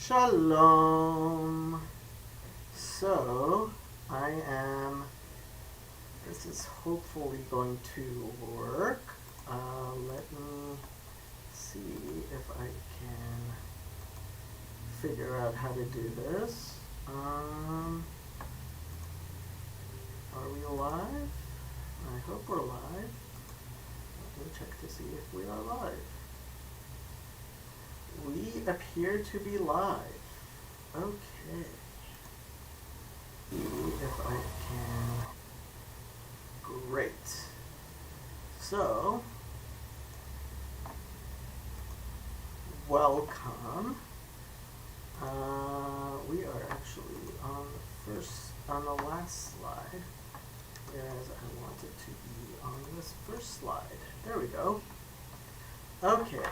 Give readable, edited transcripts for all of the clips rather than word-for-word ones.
Shalom. So, this is hopefully going to work. Let me see if I can figure out how to do this. Are we live? I hope we're live. Let me check to see if we are live. We appear to be live. Okay. See if I can. Great. So, welcome. We are actually on the last slide, whereas I want it to be on this first slide. There we go. Okay.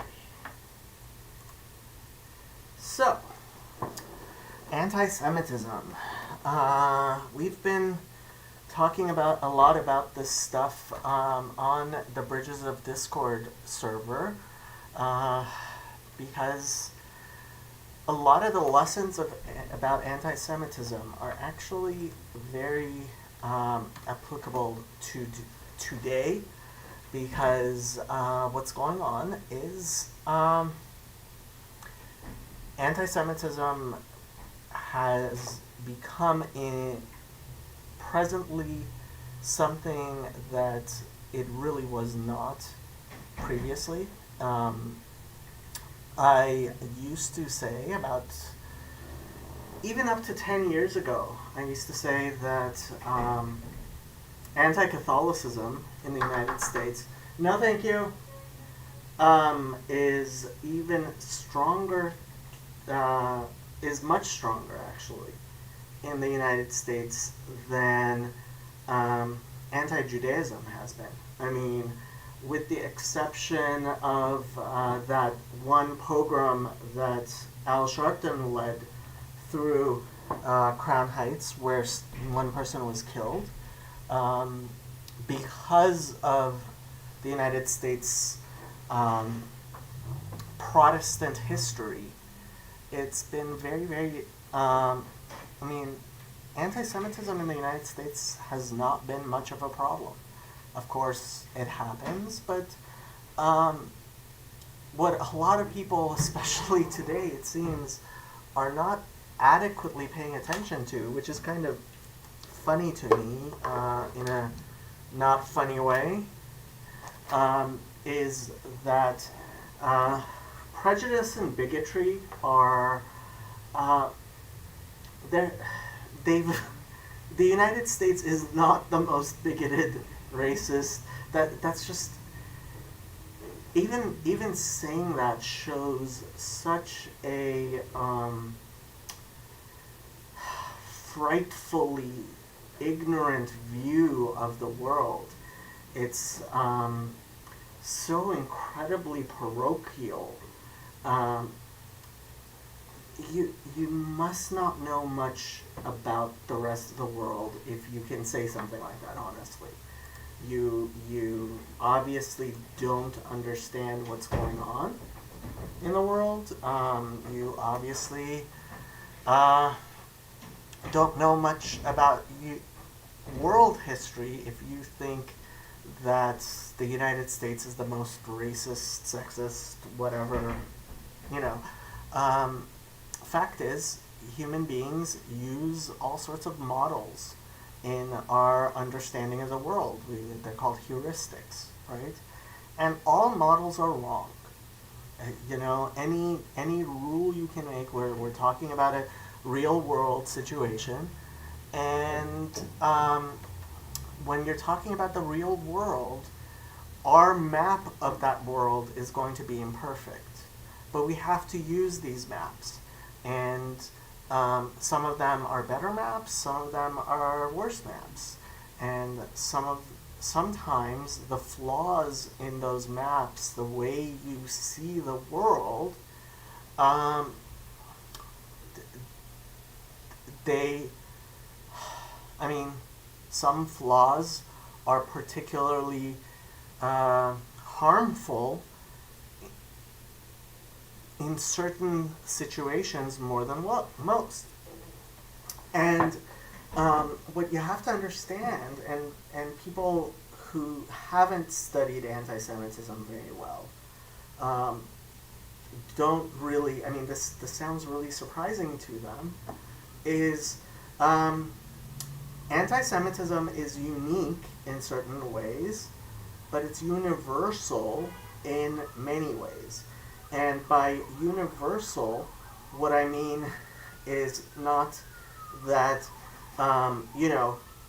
So, anti-Semitism. We've been talking about a lot about this stuff on the Bridges of Discord server because a lot of the lessons about anti-Semitism are actually very applicable to today, because what's going on is anti-Semitism has become presently something that it really was not previously. I used to say even up to 10 years ago, I used to say that anti-Catholicism in the United States, no thank you, is even stronger, is much stronger actually in the United States than anti-Judaism has been. I mean, with the exception of that one pogrom that Al Sharpton led through Crown Heights, where one person was killed, because of the United States Protestant history, it's been very, very, anti-Semitism in the United States has not been much of a problem. Of course, it happens, but what a lot of people, especially today, it seems, are not adequately paying attention to, which is kind of funny to me in a not funny way, is that prejudice and bigotry are the United States is not the most bigoted, racist. That's just, even saying that shows such a frightfully ignorant view of the world. It's so incredibly parochial. You must not know much about the rest of the world if you can say something like that, honestly. You obviously don't understand what's going on in the world. You obviously don't know much about world history if you think that the United States is the most racist, sexist, whatever, fact is, human beings use all sorts of models in our understanding of the world. They're called heuristics, right? And all models are wrong. Any rule you can make where we're talking about a real world situation, and when you're talking about the real world, our map of that world is going to be imperfect. But we have to use these maps. And some of them are better maps, some of them are worse maps. And sometimes the flaws in those maps, the way you see the world, some flaws are particularly harmful in certain situations more than most. And what you have to understand, and people who haven't studied anti-Semitism very well don't really, I mean, this sounds really surprising to them, is anti-Semitism is unique in certain ways, but it's universal in many ways. And by universal, what I mean is not that,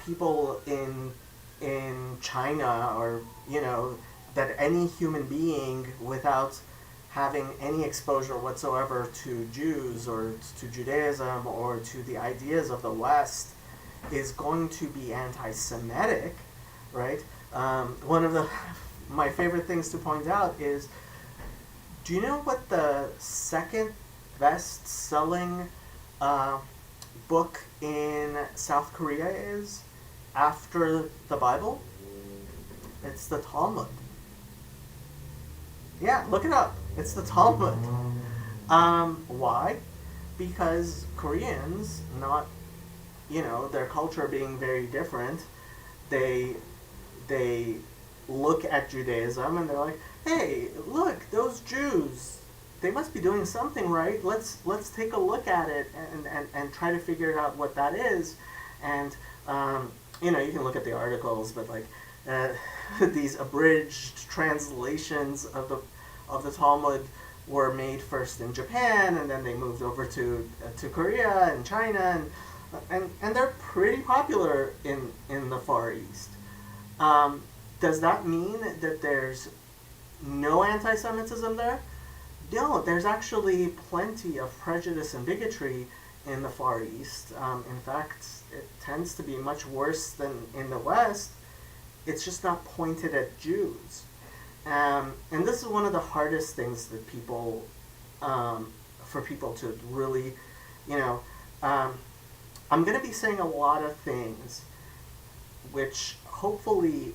people in China, or, that any human being without having any exposure whatsoever to Jews or to Judaism or to the ideas of the West is going to be anti-Semitic, right? One of my favorite things to point out is, do you know what the second best-selling book in South Korea is after the Bible? It's the Talmud. Yeah, look it up. It's the Talmud. Why? Because Koreans, not, their culture being very different, they look at Judaism and they're like, hey, look, those Jews, they must be doing something right. Let's take a look at it and try to figure out what that is. And you can look at the articles, but like these abridged translations of the Talmud were made first in Japan, and then they moved over to Korea and China, and they're pretty popular in the Far East. Does that mean that there's no anti-Semitism there? No, there's actually plenty of prejudice and bigotry in the Far East. In fact, it tends to be much worse than in the West. It's just not pointed at Jews. And this is one of the hardest things that for people to really, I'm going to be saying a lot of things which hopefully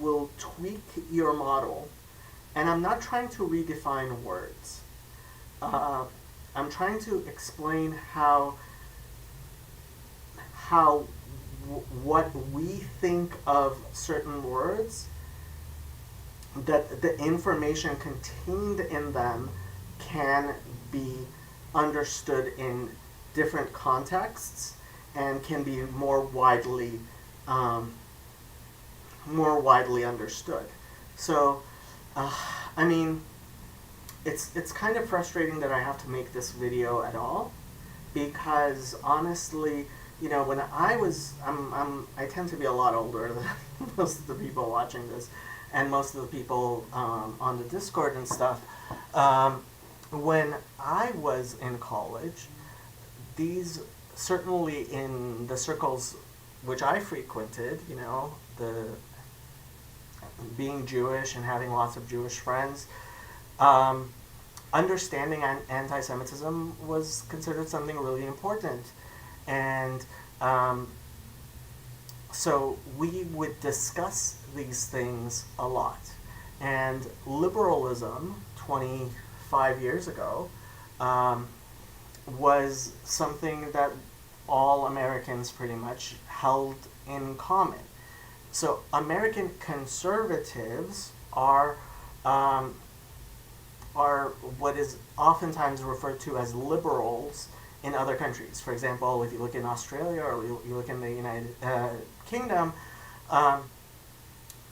will tweak your model. And I'm not trying to redefine words. I'm trying to explain what we think of certain words, that the information contained in them can be understood in different contexts and can be more widely understood. So, I mean, it's kind of frustrating that I have to make this video at all, because honestly, when I tend to be a lot older than most of the people watching this, and most of the people on the Discord and stuff. When I was in college, these, certainly in the circles which I frequented, the being Jewish and having lots of Jewish friends, understanding anti-Semitism was considered something really important. And so we would discuss these things a lot. And liberalism, 25 years ago, was something that all Americans pretty much held in common. So American conservatives are what is oftentimes referred to as liberals in other countries. For example, if you look in Australia or you look in the United Kingdom,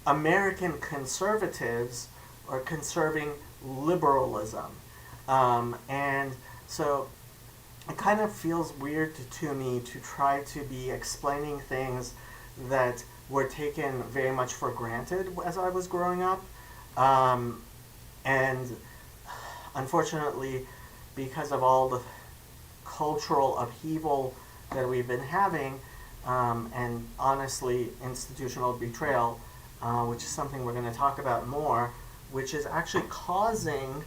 American conservatives are conserving liberalism. And so it kind of feels weird to me to try to be explaining things that were taken very much for granted as I was growing up. And unfortunately, because of all the cultural upheaval that we've been having, and honestly, institutional betrayal, which is something we're going to talk about more, which is actually causing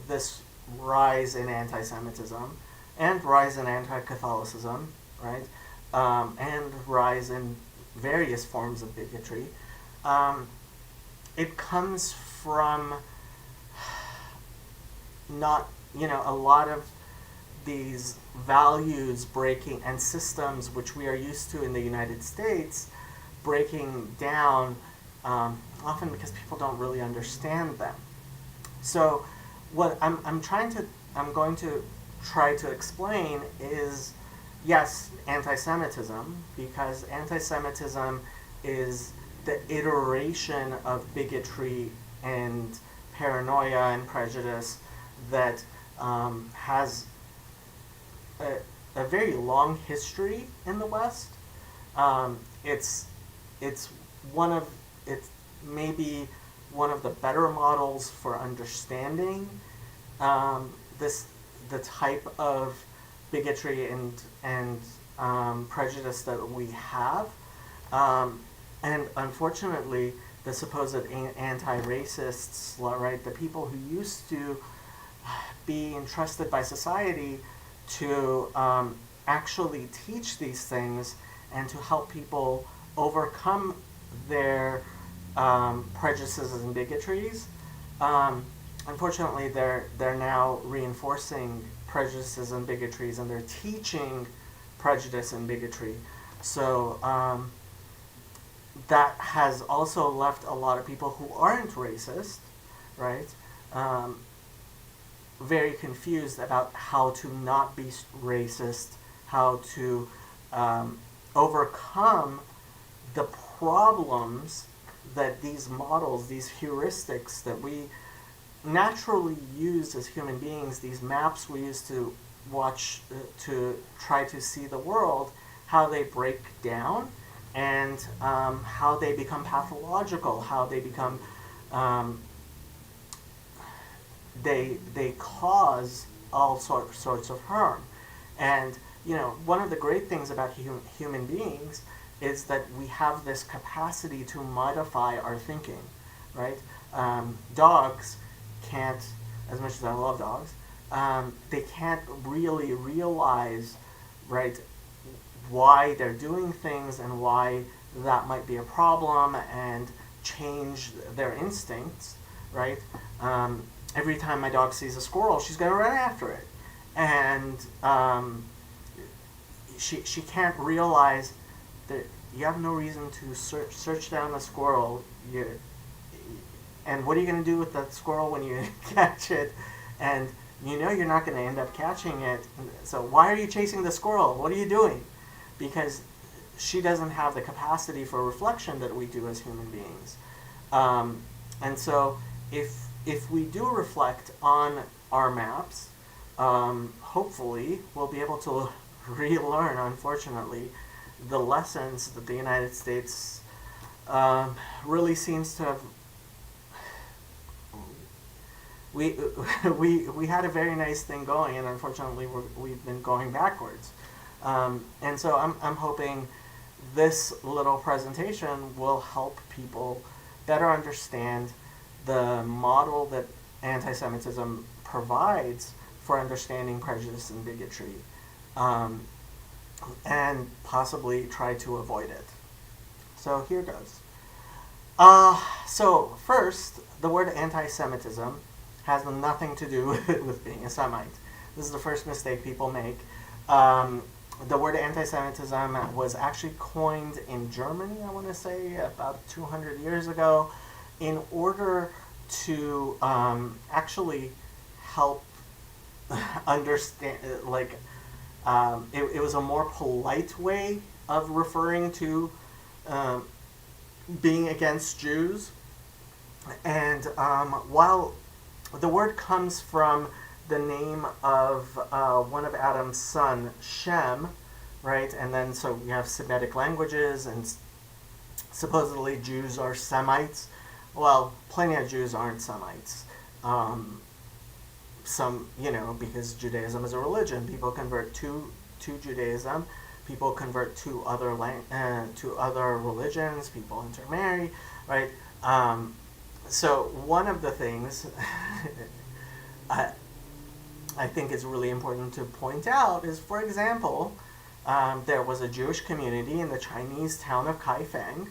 this rise in anti-Semitism and rise in anti-Catholicism, right? And rise in various forms of bigotry. It comes from, not, a lot of these values breaking and systems which we are used to in the United States breaking down, often because people don't really understand them. So what I'm going to try to explain is, yes, anti-Semitism, because anti-Semitism is the iteration of bigotry and paranoia and prejudice that has a very long history in the West. It's maybe one of the better models for understanding the type of bigotry and prejudice that we have. And unfortunately, the supposed anti-racists, right, the people who used to be entrusted by society to actually teach these things and to help people overcome their prejudices and bigotries, unfortunately, they're now reinforcing prejudices and bigotries, and they're teaching prejudice and bigotry. So that has also left a lot of people who aren't racist, right, very confused about how to not be racist, how to overcome the problems that these models, these heuristics that we naturally use as human beings, these maps we use to watch, to try to see the world, how they break down, and how they become pathological, how they become, they cause all sorts of harm. And, one of the great things about human beings is that we have this capacity to modify our thinking, right? Dogs can't, as much as I love dogs, they can't really realize, right, why they're doing things and why that might be a problem and change their instincts, right? Every time my dog sees a squirrel, she's going to run after it. And she can't realize that you have no reason to search down a squirrel. And what are you going to do with that squirrel when you catch it? And you're not going to end up catching it. So why are you chasing the squirrel? What are you doing? Because she doesn't have the capacity for reflection that we do as human beings. And so if we do reflect on our maps, hopefully we'll be able to relearn, unfortunately, the lessons that the United States really seems to have. We had a very nice thing going, and unfortunately we've been going backwards. And so I'm hoping this little presentation will help people better understand the model that anti-Semitism provides for understanding prejudice and bigotry, and possibly try to avoid it. So here goes. So first, the word anti-Semitism has nothing to do with being a Semite. This is the first mistake people make. The word anti-Semitism was actually coined in Germany, I want to say, about 200 years ago, in order to actually help understand, it was a more polite way of referring to being against Jews. And while the word comes from the name of one of Adam's son, Shem, right? And then so we have Semitic languages, and supposedly Jews are Semites. Well, plenty of Jews aren't Semites. Some, because Judaism is a religion, people convert to Judaism. People convert to other religions. People intermarry, right? So one of the things I think is really important to point out is, for example, there was a Jewish community in the Chinese town of Kaifeng,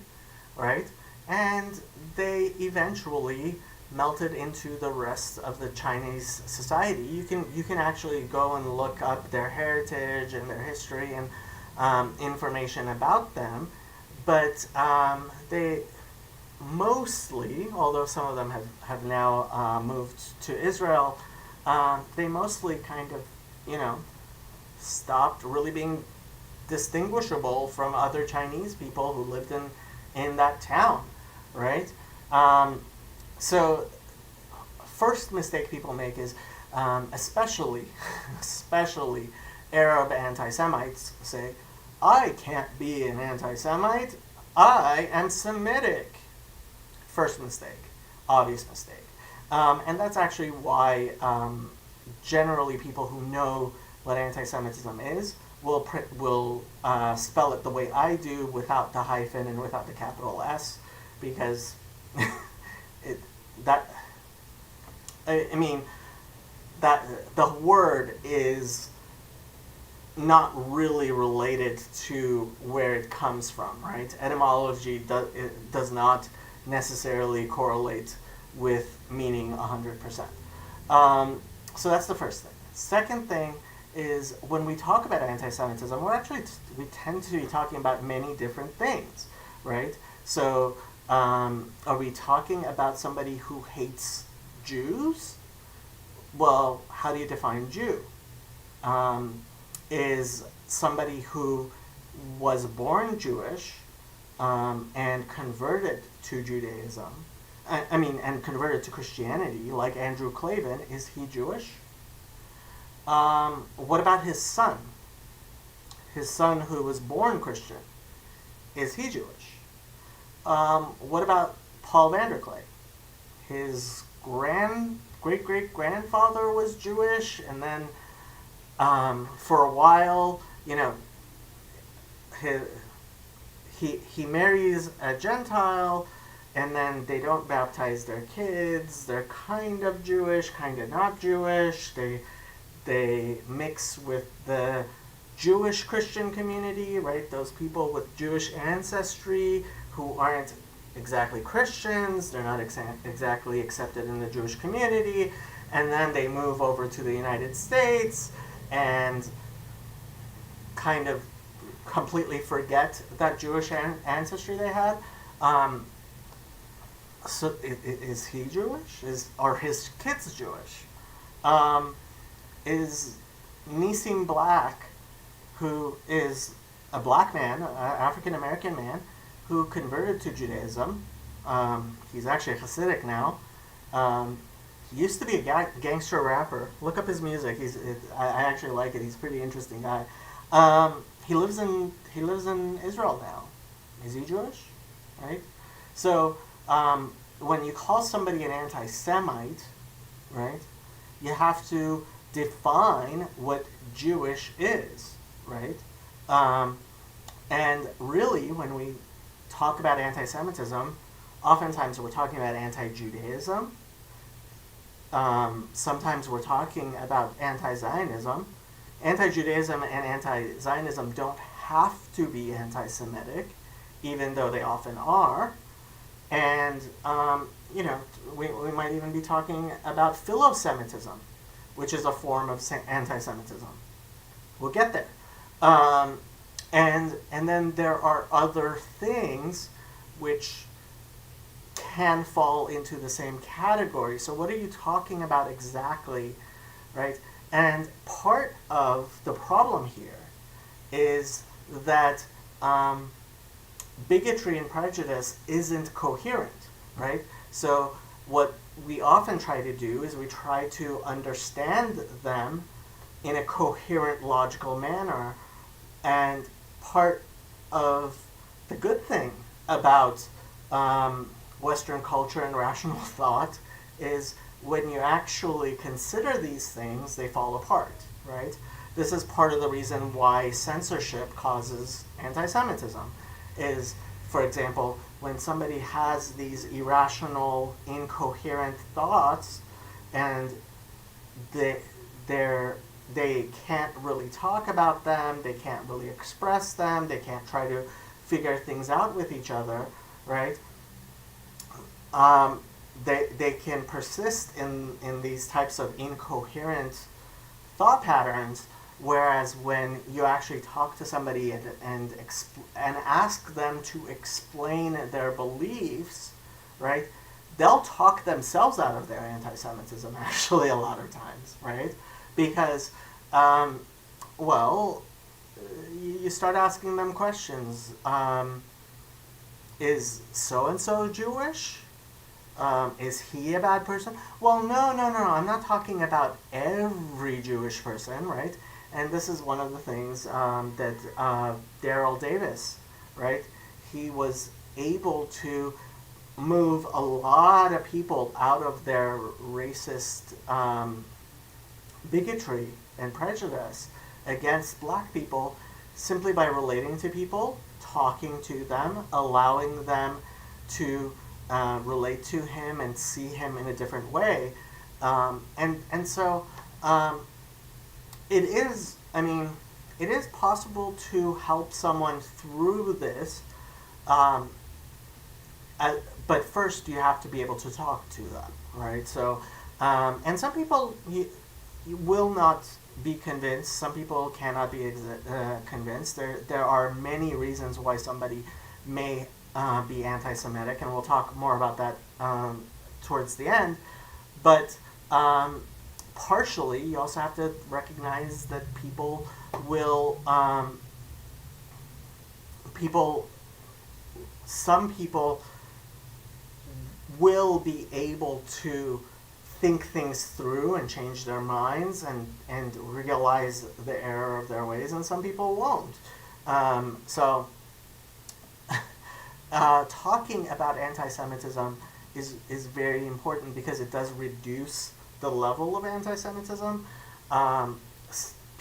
right? And they eventually melted into the rest of the Chinese society. You can actually go and look up their heritage and their history and information about them, but they mostly, although some of them have now moved to Israel, they mostly kind of, stopped really being distinguishable from other Chinese people who lived in that town, right? So, first mistake people make is, especially Arab anti-Semites say, I can't be an anti-Semite, I am Semitic. First mistake, obvious mistake. And that's actually why generally people who know what anti-Semitism is will spell it the way I do, without the hyphen and without the capital S, because that the word is not really related to where it comes from, right? Etymology does not necessarily correlate with meaning 100%. So that's the first thing. Second thing is, when we talk about anti-Semitism, we tend to be talking about many different things, right? So are we talking about somebody who hates Jews? Well, how do you define Jew? Is somebody who was born Jewish and converted to Judaism, and converted to Christianity, like Andrew Clavin, is he Jewish? What about his son? His son who was born Christian, is he Jewish? What about Paul Vanderklay? His great-great-grandfather was Jewish, and then for a while, he marries a Gentile, and then they don't baptize their kids. They're kind of Jewish, kind of not Jewish. They mix with the Jewish Christian community, right? Those people with Jewish ancestry who aren't exactly Christians. They're not exactly accepted in the Jewish community. And then they move over to the United States and kind of completely forget that Jewish ancestry they had. So is he Jewish? Are his kids Jewish? Is Nissim Black, who is a black man, an African-American man, who converted to Judaism, he's actually a Hasidic now, he used to be a gangster rapper. Look up his music. I actually like it. He's a pretty interesting guy. He lives in Israel now. Is he Jewish? Right? So when you call somebody an anti-Semite, right, you have to define what Jewish is, right? And really, when we talk about anti-Semitism, oftentimes we're talking about anti-Judaism. Sometimes we're talking about anti-Zionism. Anti-Judaism and anti-Zionism don't have to be anti-Semitic, even though they often are. And, we might even be talking about philo-Semitism, which is a form of anti-Semitism. We'll get there. And then there are other things which can fall into the same category. So what are you talking about exactly, right? And part of the problem here is that bigotry and prejudice isn't coherent, right? So what we often try to do is we try to understand them in a coherent, logical manner. And part of the good thing about Western culture and rational thought is when you actually consider these things, they fall apart, right? This is part of the reason why censorship causes anti-Semitism. Is, for example, when somebody has these irrational, incoherent thoughts, and they can't really talk about them, they can't really express them, they can't try to figure things out with each other, right? they can persist in these types of incoherent thought patterns, whereas when you actually talk to somebody and ask them to explain their beliefs, right, they'll talk themselves out of their anti-Semitism actually a lot of times, right? Because, well, you start asking them questions. Is so-and-so Jewish? Is he a bad person? Well, no. I'm not talking about every Jewish person, right? And this is one of the things that Daryl Davis, right? He was able to move a lot of people out of their racist bigotry and prejudice against black people simply by relating to people, talking to them, allowing them to relate to him and see him in a different way. And so it is, I mean, it is possible to help someone through this, but first you have to be able to talk to them, right? So, and some people you will not be convinced. Some people cannot be convinced. There are many reasons why somebody may be anti-Semitic, and we'll talk more about that towards the end. But partially, you also have to recognize that people will, some people will be able to think things through and change their minds and realize the error of their ways, and some people won't. So talking about anti-Semitism is very important because it does reduce the level of anti-Semitism.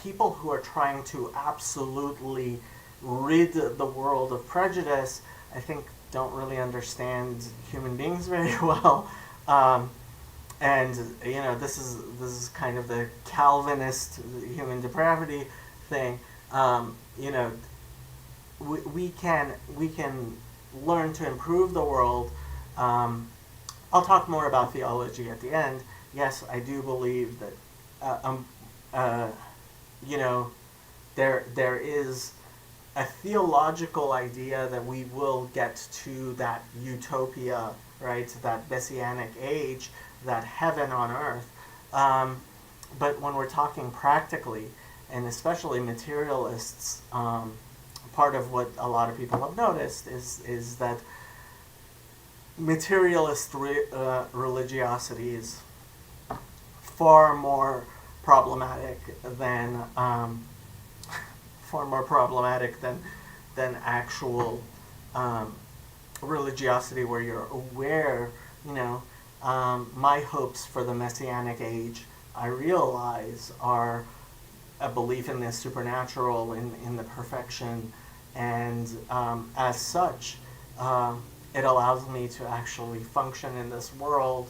People who are trying to absolutely rid the world of prejudice, I think, don't really understand human beings very well. And you know, this is kind of the Calvinist human depravity thing. You know, we can learn to improve the world. I'll talk more about theology at the end. Yes, I do believe that you know, there is a theological idea that we will get to that utopia, right? That messianic age, that heaven on earth. But when we're talking practically, and especially materialists, part of what a lot of people have noticed is that materialist religiosity is far more problematic than than actual religiosity, where you're aware. You know, my hopes for the messianic age, I realize, are a belief in the supernatural, in the perfection, and as such, it allows me to actually function in this world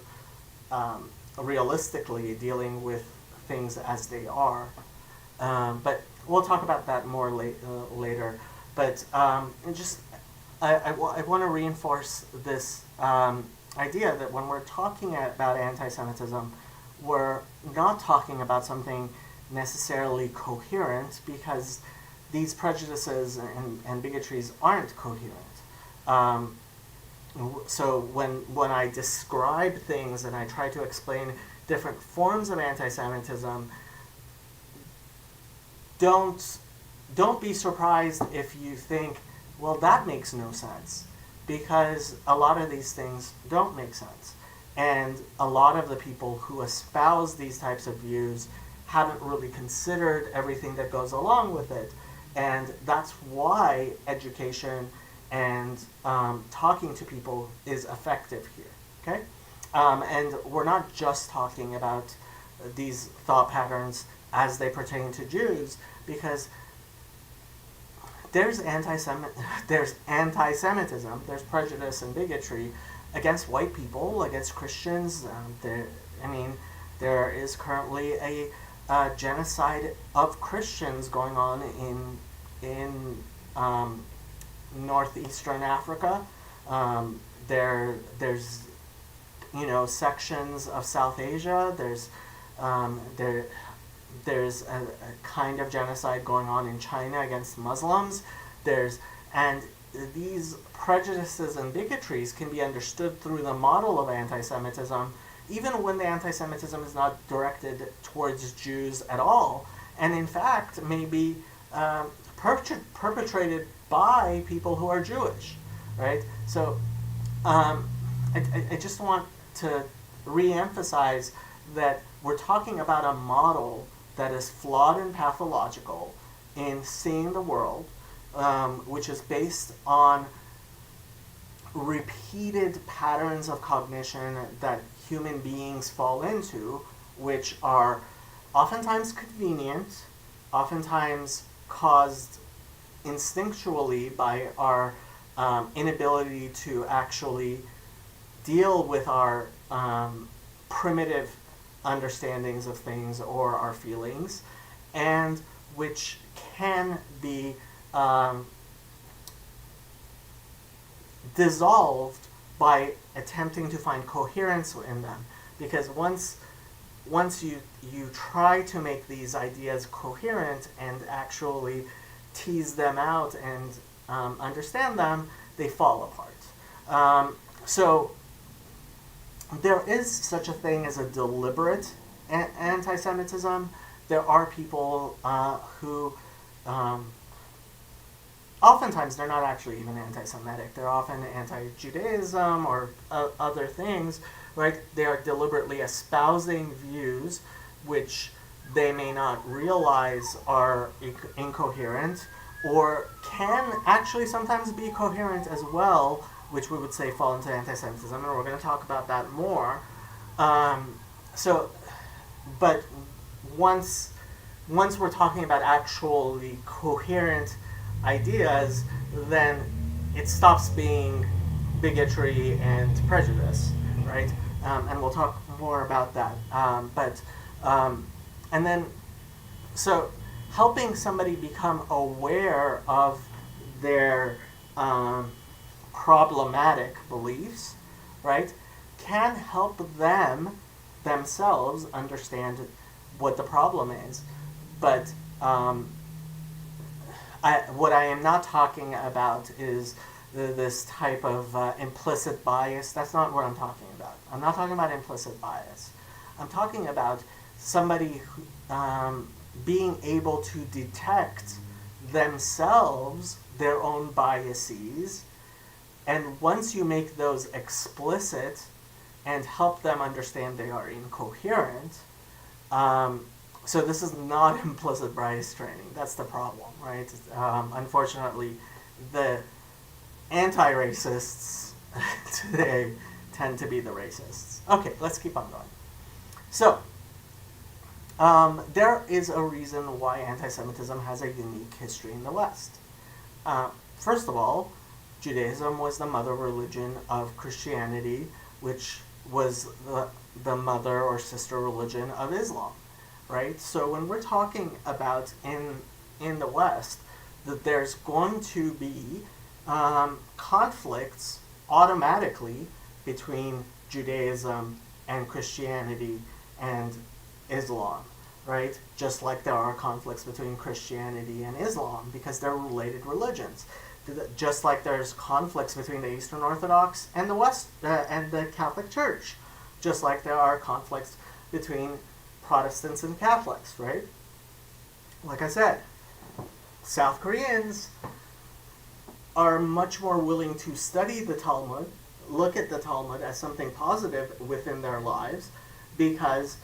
realistically, dealing with things as they are. But we'll talk about that more later. But just I want to reinforce this idea that when we're talking about anti-Semitism, we're not talking about something necessarily coherent, because these prejudices and bigotries aren't coherent. So when I describe things and I try to explain different forms of anti-Semitism, don't be surprised if you think, well, that makes no sense, because a lot of these things don't make sense. And a lot of the people who espouse these types of views haven't really considered everything that goes along with it. And that's why education and talking to people is effective here, okay? And we're not just talking about these thought patterns as they pertain to Jews, because there's anti-Semitism, there's prejudice and bigotry against white people, against Christians. There is currently a genocide of Christians going on in northeastern Africa. There's sections of South Asia. There's a kind of genocide going on in China against Muslims. And these prejudices and bigotries can be understood through the model of anti-Semitism, even when the anti-Semitism is not directed towards Jews at all, and in fact may be perpetrated by people who are Jewish, right? So I just want to re-emphasize that we're talking about a model that is flawed and pathological in seeing the world, which is based on repeated patterns of cognition that human beings fall into, which are oftentimes convenient, oftentimes caused instinctually by our inability to actually deal with our primitive understandings of things or our feelings, and which can be dissolved by attempting to find coherence in them. Because once you try to make these ideas coherent and actually tease them out and understand them, they fall apart. So there is such a thing as a deliberate anti-Semitism. There are people who oftentimes they're not actually even anti-Semitic. They're often anti-Judaism or other things, right? They are deliberately espousing views which they may not realize are incoherent, or can actually sometimes be coherent as well, which we would say fall into anti-Semitism, and we're going to talk about that more. But once we're talking about actually coherent ideas, then it stops being bigotry and prejudice, right? And we'll talk more about that. And then, so helping somebody become aware of their problematic beliefs, right, can help them themselves understand what the problem is. But what I am not talking about is this type of implicit bias. That's not what I'm talking about. I'm not talking about implicit bias. I'm talking about somebody being able to detect themselves, their own biases, and once you make those explicit and help them understand they are incoherent, so this is not implicit bias training. That's the problem, right? Unfortunately, the anti-racists today tend to be the racists. Okay, let's keep on going. So, there is a reason why anti-Semitism has a unique history in the West. First of all, Judaism was the mother religion of Christianity, which was the mother or sister religion of Islam, right? So when we're talking about in the West, that there's going to be conflicts automatically between Judaism and Christianity and Islam, right? Just like there are conflicts between Christianity and Islam because they're related religions. Just like there's conflicts between the Eastern Orthodox and the West and the Catholic Church. Just like there are conflicts between Protestants and Catholics, right? Like I said, South Koreans are much more willing to study the Talmud, look at the Talmud as something positive within their lives, because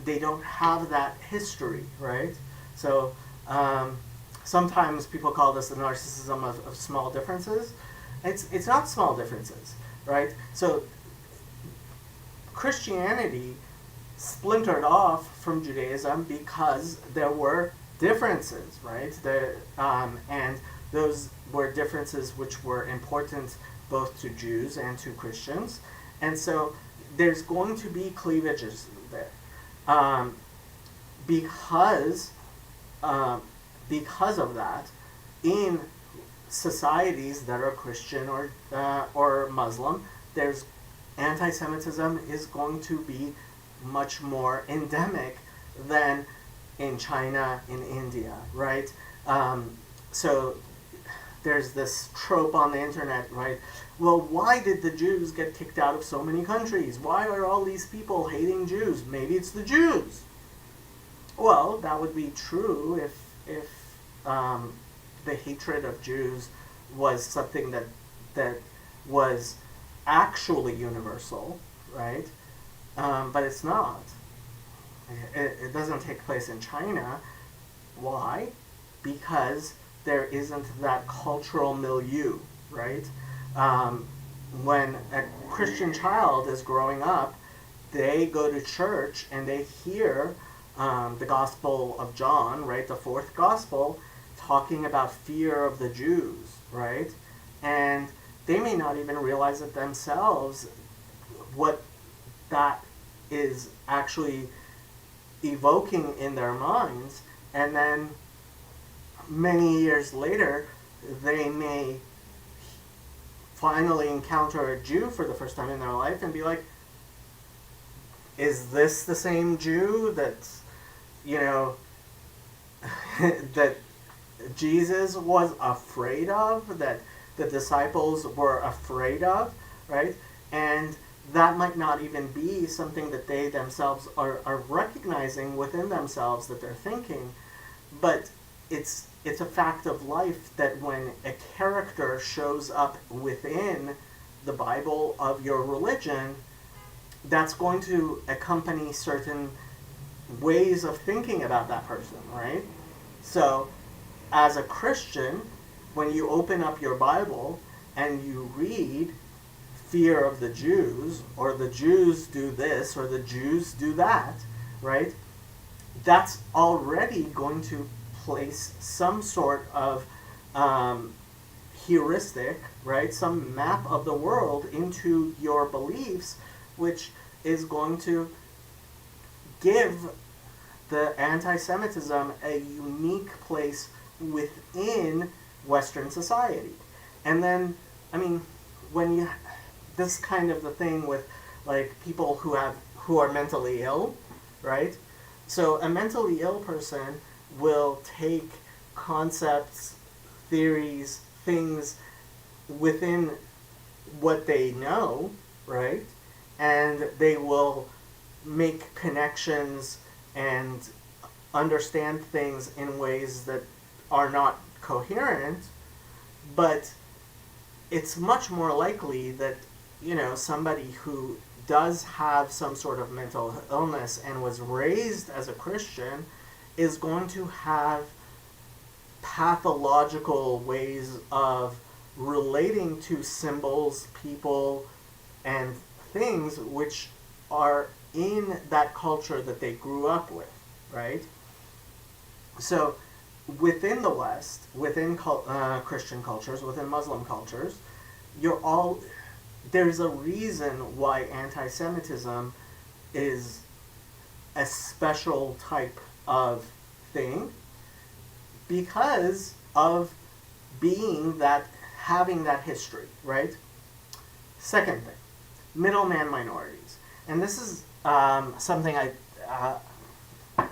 they don't have that history, right? So sometimes people call this the narcissism of small differences. It's not small differences, right? So Christianity splintered off from Judaism because there were differences, right? And those were differences which were important both to Jews and to Christians. And so there's going to be cleavages there. Because of that, in societies that are Christian or Muslim, anti-Semitism is going to be much more endemic than in China, in India, right? So there's this trope on the internet, right? Well, why did the Jews get kicked out of so many countries? Why are all these people hating Jews? Maybe it's the Jews. Well, that would be true if the hatred of Jews was something that was actually universal, right? But it's not. It doesn't take place in China. Why? Because there isn't that cultural milieu, right? When a Christian child is growing up, they go to church and they hear the Gospel of John, right, the fourth Gospel, talking about fear of the Jews, right? And they may not even realize it themselves what that is actually evoking in their minds. And then many years later, they may finally encounter a Jew for the first time in their life and be like, is this the same Jew that's, that Jesus was afraid of, that the disciples were afraid of, right? And that might not even be something that they themselves are recognizing within themselves that they're thinking, but it's a fact of life that when a character shows up within the Bible of your religion, that's going to accompany certain ways of thinking about that person, right? So, as a Christian, when you open up your Bible and you read fear of the Jews, or the Jews do this, or the Jews do that, right? That's already going to place some sort of heuristic, right? Some map of the world into your beliefs, which is going to give the anti-Semitism a unique place within Western society. And then, when you, this kind of the thing with like people who are mentally ill, right? So a mentally ill person will take concepts, theories, things within what they know, right? And they will make connections and understand things in ways that are not coherent, but it's much more likely that, somebody who does have some sort of mental illness and was raised as a Christian is going to have pathological ways of relating to symbols, people, and things which are in that culture that they grew up with, right? So within the West, within Christian cultures, within Muslim cultures, there's a reason why anti-Semitism is a special type of thing, because of having that history, right? Second thing, middleman minorities. And this is something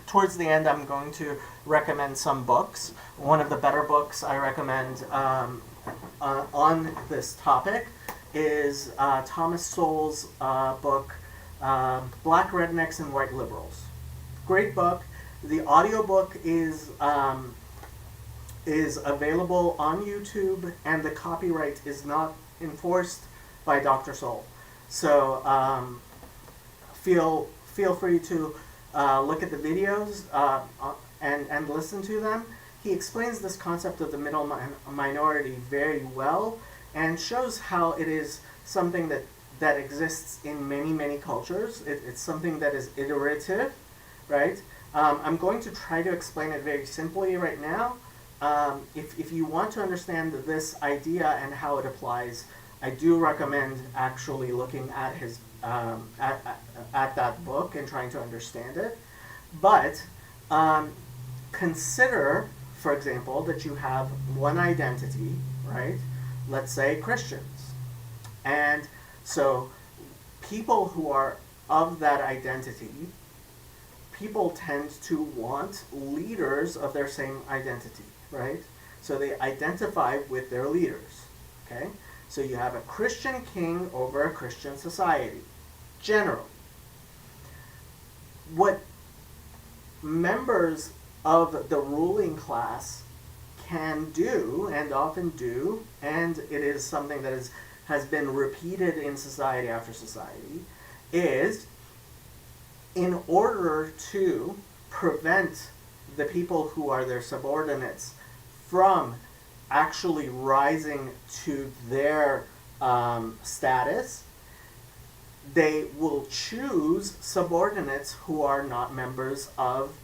towards the end I'm going to recommend some books. One of the better books I recommend on this topic is Thomas Sowell's book, Black Rednecks and White Liberals. Great book. The audiobook is available on YouTube, and the copyright is not enforced by Dr. Sowell. So feel free to look at the videos and listen to them. He explains this concept of the middle minority very well, and shows how it is something that exists in many, many cultures. It's something that is iterative, right? I'm going to try to explain it very simply right now. If you want to understand this idea and how it applies, I do recommend actually looking at his at that book and trying to understand it. But consider, for example, that you have one identity, right? Let's say Christians. And so people who are of that identity, people tend to want leaders of their same identity, right? So they identify with their leaders, okay? So you have a Christian king over a Christian society, generally. What members of the ruling class can do, and often do, and it is something that has been repeated in society after society, is in order to prevent the people who are their subordinates from actually rising to their status, they will choose subordinates who are not members of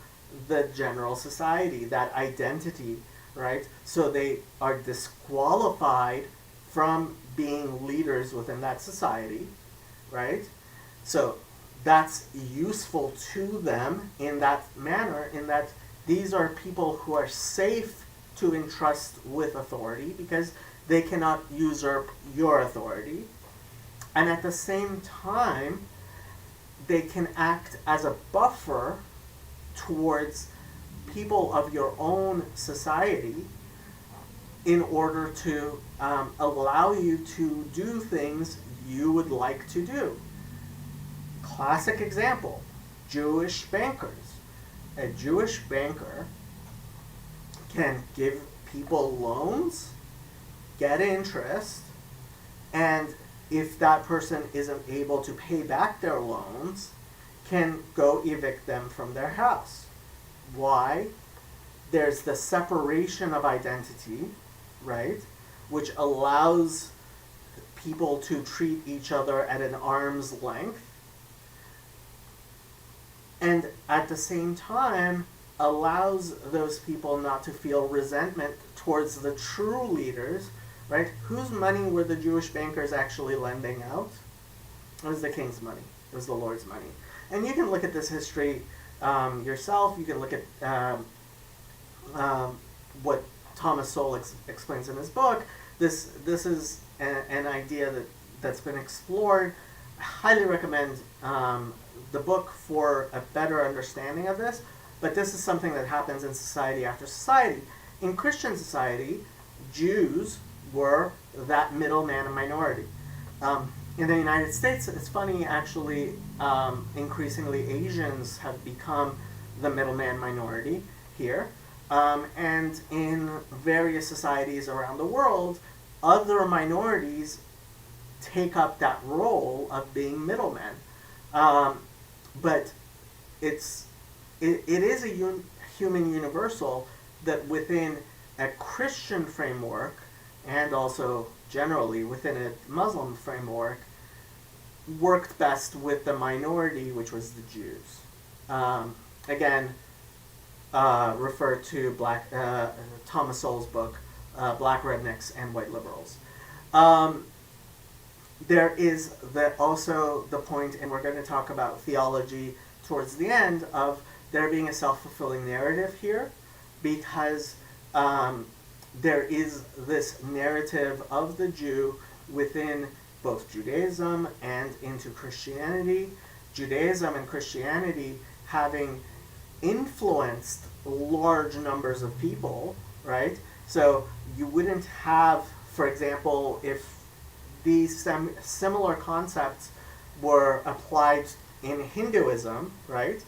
the general society, that identity, right? So they are disqualified from being leaders within that society, right? So that's useful to them in that manner, in that these are people who are safe to entrust with authority because they cannot usurp your authority. And at the same time, they can act as a buffer towards people of your own society in order to allow you to do things you would like to do. Classic example, Jewish bankers. A Jewish banker can give people loans, get interest, and if that person isn't able to pay back their loans, can go evict them from their house. Why? There's the separation of identity, right, which allows people to treat each other at an arm's length, and at the same time allows those people not to feel resentment towards the true leaders, right? Whose money were the Jewish bankers actually lending out? It was the king's money. It was the Lord's money. And you can look at this history yourself. You can look at what Thomas Sowell explains in his book. This is an idea that's been explored. I highly recommend the book for a better understanding of this, but this is something that happens in society after society. In Christian society, Jews were that middleman minority. In the United States, it's funny, actually, increasingly Asians have become the middleman minority here. And in various societies around the world, other minorities take up that role of being middlemen. But it is a human universal that within a Christian framework, and also generally within a Muslim framework, worked best with the minority, which was the Jews. Again, refer to Thomas Sowell's book, Black Rednecks and White Liberals. There is also the point, and we're going to talk about theology towards the end, of there being a self-fulfilling narrative here, because there is this narrative of the Jew within both Judaism and into Christianity. Judaism and Christianity having influenced large numbers of people, right? So you wouldn't have, for example, if these similar concepts were applied in Hinduism, right?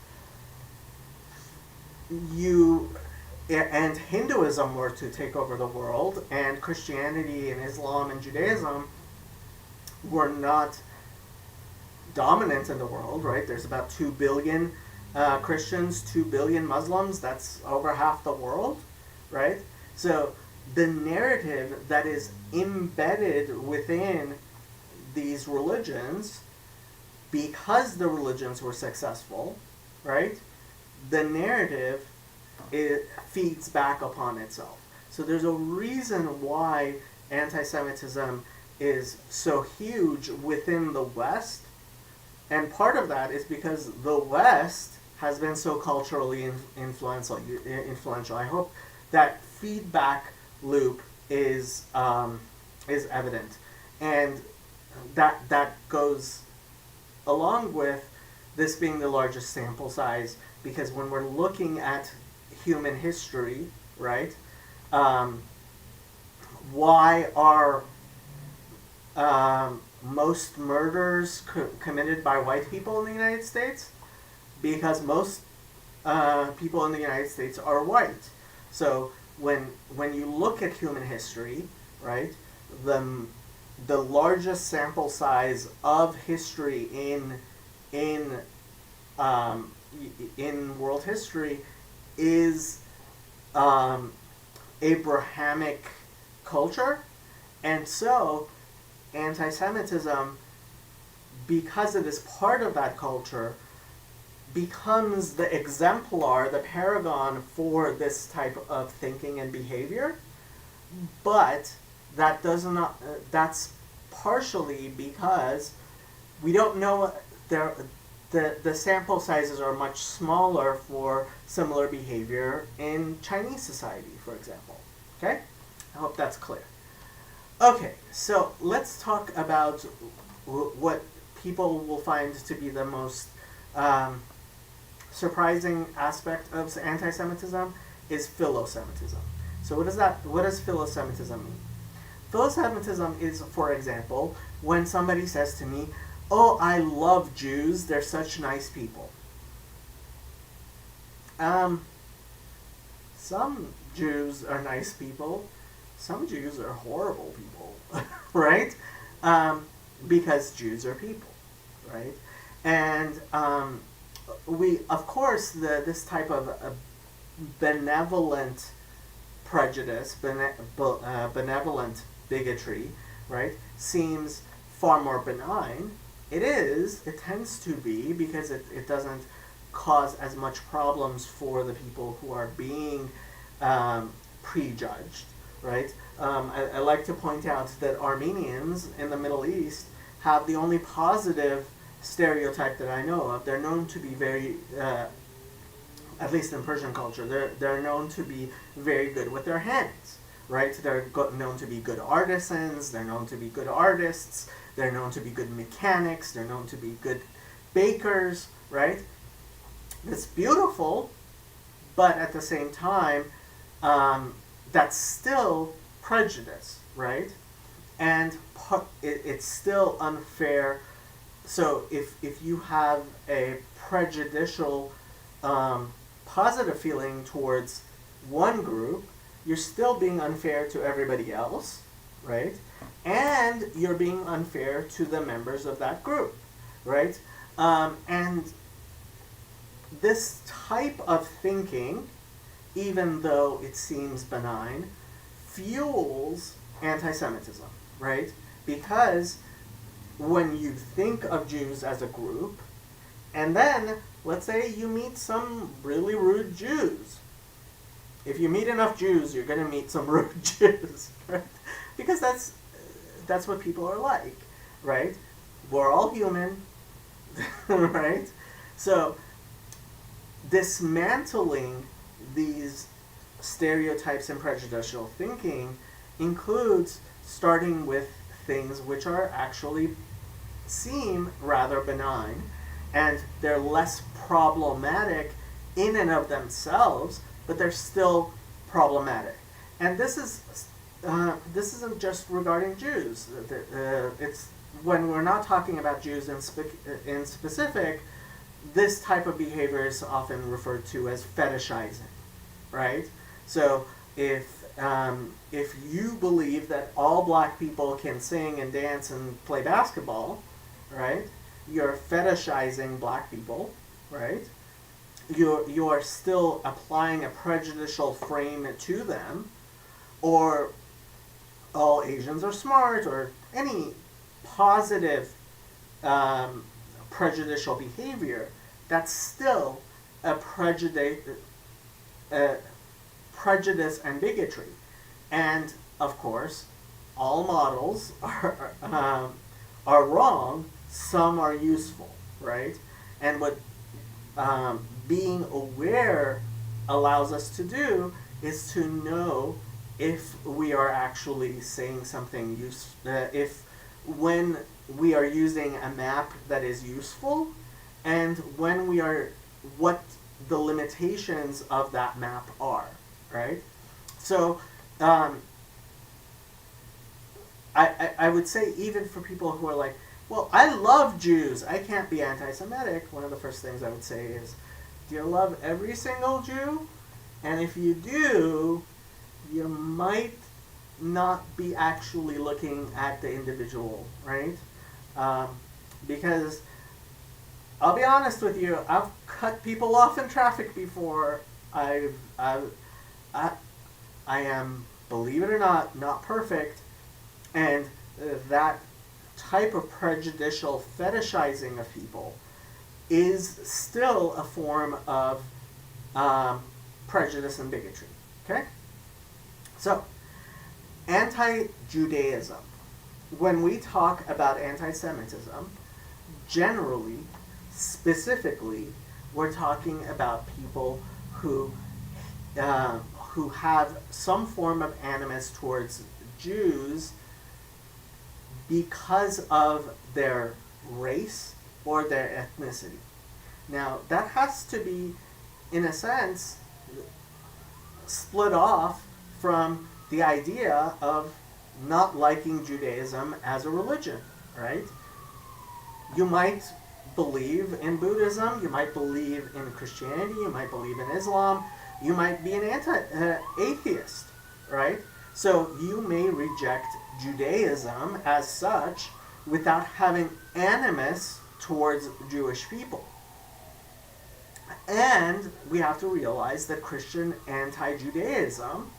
And Hinduism were to take over the world, and Christianity and Islam and Judaism were not dominant in the world, right? There's about 2 billion Christians, 2 billion Muslims, that's over half the world, right? So the narrative that is embedded within these religions, because the religions were successful, right? The narrative, it feeds back upon itself. So there's a reason why anti-Semitism is so huge within the West, and part of that is because the West has been so culturally influential. I hope that feedback loop is evident, and that goes along with this being the largest sample size, because when we're looking at human history, right, why are most murders committed by white people in the United States? Because most people in the United States are white. So when you look at human history, right, the largest sample size of history in world history is Abrahamic culture, and so anti-Semitism, because it is part of that culture, becomes the exemplar, the paragon for this type of thinking and behavior. But that does not. That's partially because we don't know the sample sizes are much smaller for similar behavior in Chinese society, for example. Okay, I hope that's clear. Okay, so let's talk about what people will find to be the most surprising aspect of anti-Semitism is philo-Semitism. So what does philo-Semitism mean? Philo-Semitism is, for example, when somebody says to me, "Oh, I love Jews, they're such nice people." Some Jews are nice people, some Jews are horrible people, right? Because Jews are people, right? And we, of course, this type of benevolent prejudice, benevolent bigotry, right, seems far more benign. It tends to be, because it doesn't cause as much problems for the people who are being prejudged, right? I like to point out that Armenians in the Middle East have the only positive stereotype that I know of. They're known to be very, at least in Persian culture, they're known to be very good with their hands, right? They're known to be good artisans, they're known to be good artists, they're known to be good mechanics, they're known to be good bakers, right? It's beautiful, but at the same time, that's still prejudice, right? And it's still unfair. So if you have a prejudicial positive feeling towards one group, you're still being unfair to everybody else, right? And you're being unfair to the members of that group, right? And this type of thinking, even though it seems benign, fuels anti-Semitism, right? Because when you think of Jews as a group, and then let's say you meet some really rude Jews. If you meet enough Jews, you're going to meet some rude Jews, right? Because that's what people are like, right? We're all human, right? So dismantling these stereotypes and prejudicial thinking includes starting with things which are actually seem rather benign, and they're less problematic in and of themselves, but they're still problematic. And this isn't just regarding Jews. It's when we're not talking about Jews in specific, this type of behavior is often referred to as fetishizing, right? So if you believe that all black people can sing and dance and play basketball, right? You're fetishizing black people, right? You're still applying a prejudicial frame to them, or all Asians are smart, or any positive prejudicial behavior. That's still a prejudice and bigotry. And of course, all models are wrong. Some are useful, right? And what being aware allows us to do is to know if we are actually saying something if when we are using a map that is useful, and when we are, what the limitations of that map are, right? So I would say, even for people who are like, well, I love Jews, I can't be anti-Semitic, one of the first things I would say is, do you love every single Jew? And if you do, you might not be actually looking at the individual, right? Because I'll be honest with you, I've cut people off in traffic before. I am, believe it or not perfect, and that type of prejudicial fetishizing of people is still a form of prejudice and bigotry. Okay? So, anti-Judaism. When we talk about anti-Semitism, generally, specifically, we're talking about people who have some form of animus towards Jews because of their race or their ethnicity. Now, that has to be, in a sense, split off from the idea of not liking Judaism as a religion, right? You might believe in Buddhism, you might believe in Christianity, you might believe in Islam, you might be an atheist, right? So you may reject Judaism as such without having animus towards Jewish people. And we have to realize that Christian anti-Judaism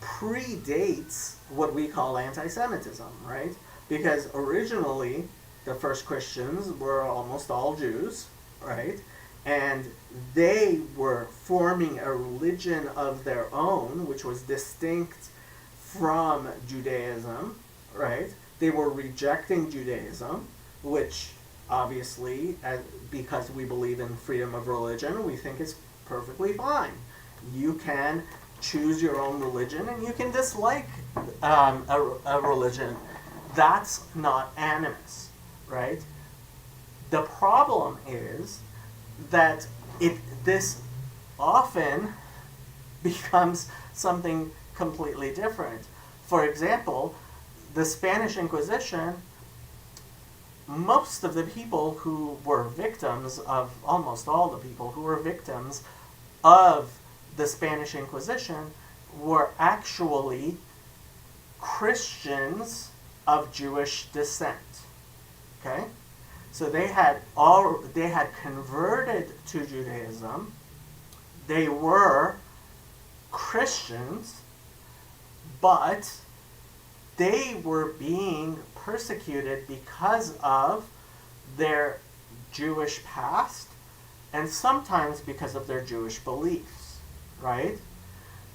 predates what we call anti-Semitism, right? Because originally, the first Christians were almost all Jews, right? And they were forming a religion of their own, which was distinct from Judaism, right? They were rejecting Judaism, which obviously, because we believe in freedom of religion, we think is perfectly fine. You can choose your own religion, and you can dislike a religion. That's not animus, right? The problem is that this often becomes something completely different. For example, the Spanish Inquisition, most of the people who were victims of, almost all the people who were victims of the Spanish Inquisition were actually Christians of Jewish descent. Okay? So they had converted to Judaism. They were Christians, but they were being persecuted because of their Jewish past and sometimes because of their Jewish beliefs, right?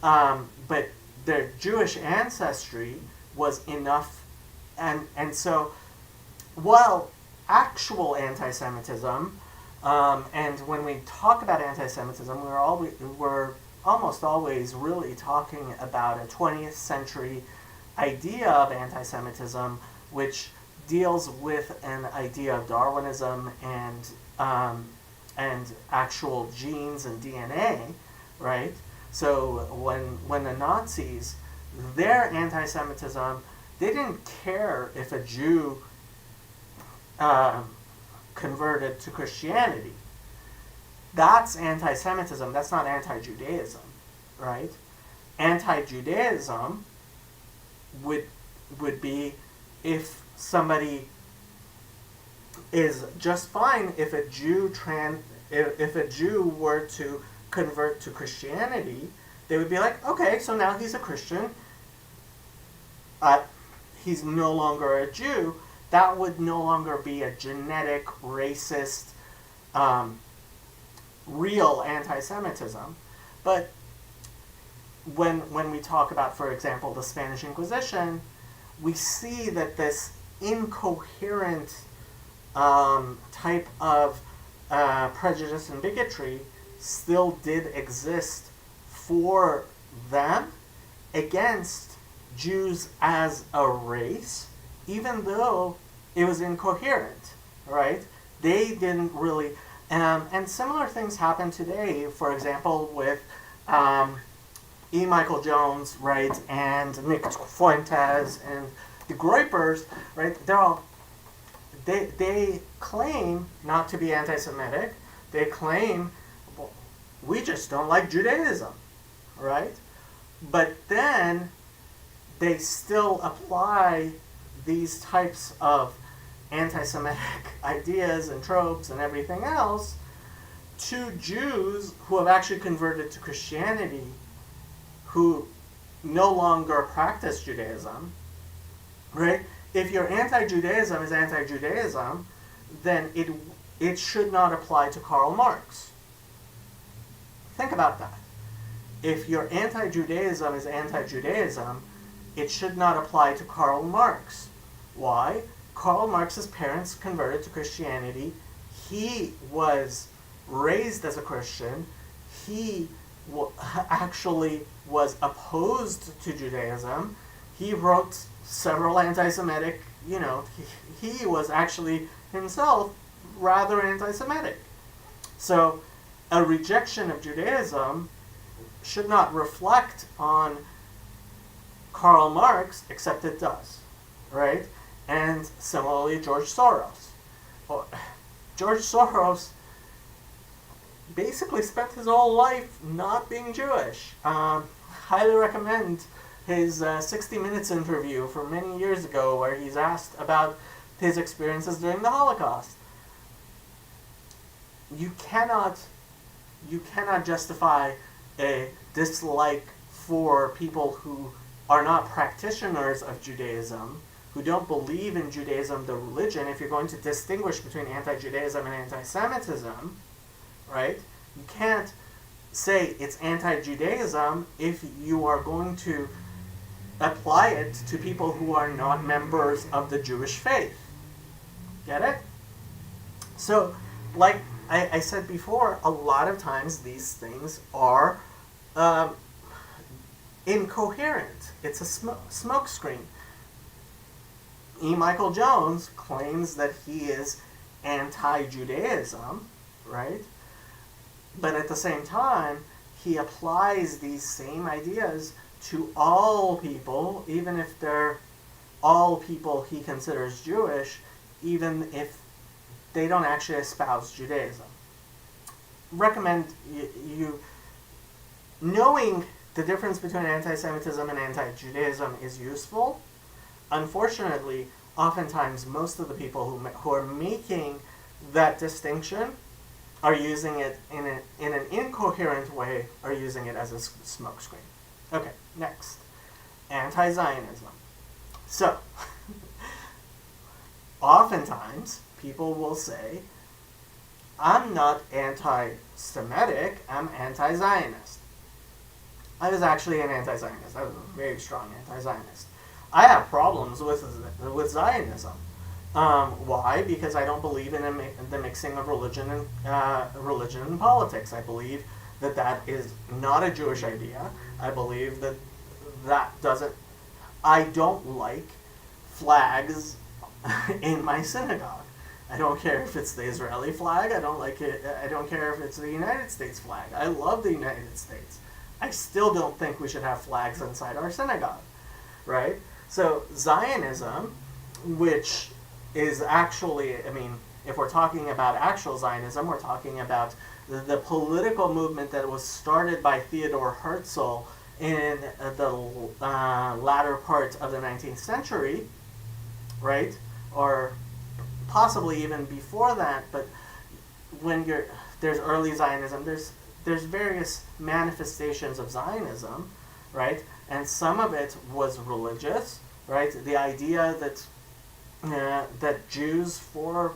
But their Jewish ancestry was enough, and so while actual anti-Semitism, and when we talk about anti-Semitism, we're almost always really talking about a 20th century idea of anti-Semitism, which deals with an idea of Darwinism and actual genes and DNA, right? So when the Nazis, their anti-Semitism, they didn't care if a Jew converted to Christianity. That's anti-Semitism. That's not anti-Judaism, right? Anti-Judaism would be if somebody is just fine if a Jew were to convert to Christianity, they would be like, okay, so now he's a Christian. He's no longer a Jew. That would no longer be a genetic, racist, real anti-Semitism. But when we talk about, for example, the Spanish Inquisition, we see that this incoherent type of prejudice and bigotry still did exist for them against Jews as a race, even though it was incoherent, right? They didn't really, and similar things happen today, for example, with E. Michael Jones, right, and Nick Fuentes and the Groypers, right? They claim not to be anti-Semitic. They claim, well, we just don't like Judaism, right? But then they still apply these types of anti-Semitic ideas and tropes and everything else to Jews who have actually converted to Christianity, who no longer practice Judaism, right? If your anti-Judaism is anti-Judaism, then it should not apply to Karl Marx. Think about that. If your anti-Judaism is anti-Judaism, it should not apply to Karl Marx. Why? Karl Marx's parents converted to Christianity. He was raised as a Christian. He actually was opposed to Judaism. He wrote several anti-Semitic, he was actually himself rather anti-Semitic. So a rejection of Judaism should not reflect on Karl Marx, except it does, right? And similarly, George Soros. Well, George Soros basically spent his whole life not being Jewish. Highly recommend his 60 Minutes interview from many years ago where he's asked about his experiences during the Holocaust. You cannot justify a dislike for people who are not practitioners of Judaism, who don't believe in Judaism, the religion. If you're going to distinguish between anti-Judaism and anti-Semitism, right? You can't say it's anti-Judaism if you are going to apply it to people who are not members of the Jewish faith. Get it? So, like I said before, a lot of times these things are incoherent. It's a smokescreen. E. Michael Jones claims that he is anti-Judaism, right? But at the same time, he applies these same ideas to all people, even if they're all people he considers Jewish, even if they don't actually espouse Judaism. Recommend you knowing the difference between anti-Semitism and anti-Judaism is useful. Unfortunately, oftentimes most of the people who are making that distinction are using it in an incoherent way, are using it as a smokescreen. Okay, next. Anti-Zionism. So, oftentimes, people will say, I'm not anti-Semitic, I'm anti-Zionist. I was actually an anti-Zionist. I was a very strong anti-Zionist. I have problems with Zionism. Why? Because I don't believe in the mixing of religion and politics. I believe that is not a Jewish idea. I believe that doesn't. I don't like flags in my synagogue. I don't care if it's the Israeli flag. I don't like it. I don't care if it's the United States flag. I love the United States. I still don't think we should have flags inside our synagogue, right? So Zionism, which is actually, if we're talking about actual Zionism, we're talking about the political movement that was started by Theodor Herzl in the latter part of the 19th century, right? Or possibly even before that, but when there's early Zionism, there's various manifestations of Zionism, right? And some of it was religious, right? The idea that Jews for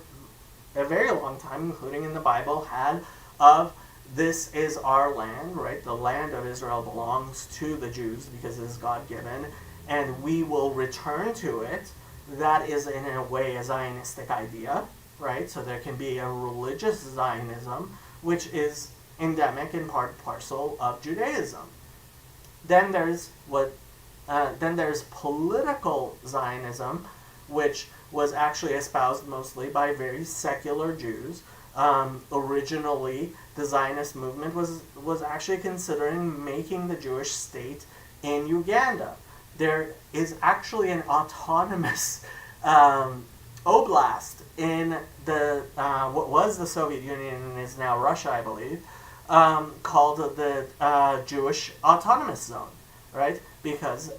a very long time, including in the Bible, had of this is our land, right? The land of Israel belongs to the Jews because it is God-given, and we will return to it. That is in a way a Zionistic idea, right? So there can be a religious Zionism, which is endemic and part and parcel of Judaism. Then there's political Zionism, which was actually espoused mostly by very secular Jews. Originally, the Zionist movement was actually considering making the Jewish state in Uganda. There is actually an autonomous oblast in the what was the Soviet Union and is now Russia, I believe, called the Jewish Autonomous Zone, right? Because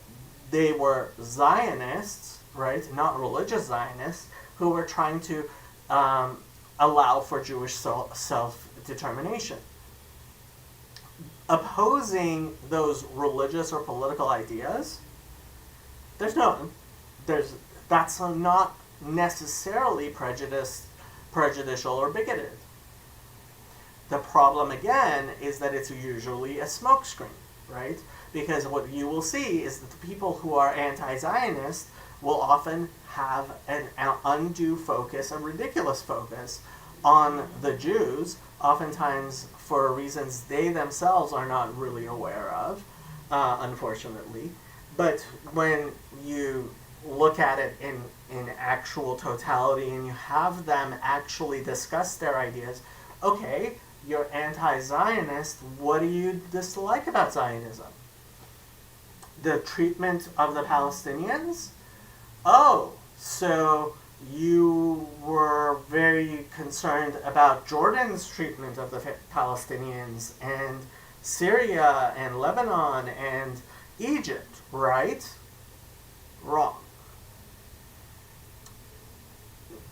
they were Zionists, right, not religious Zionists, who were trying to allow for Jewish self-determination. Opposing those religious or political ideas, that's not necessarily prejudicial or bigoted. The problem, again, is that it's usually a smokescreen, right? Because what you will see is that the people who are anti-Zionist will often have an undue focus, a ridiculous focus, on the Jews, oftentimes for reasons they themselves are not really aware of, unfortunately. But when you look at it in actual totality and you have them actually discuss their ideas, okay, you're anti-Zionist, what do you dislike about Zionism? The treatment of the Palestinians? Oh, so you were very concerned about Jordan's treatment of the Palestinians and Syria and Lebanon and Egypt, right? Wrong.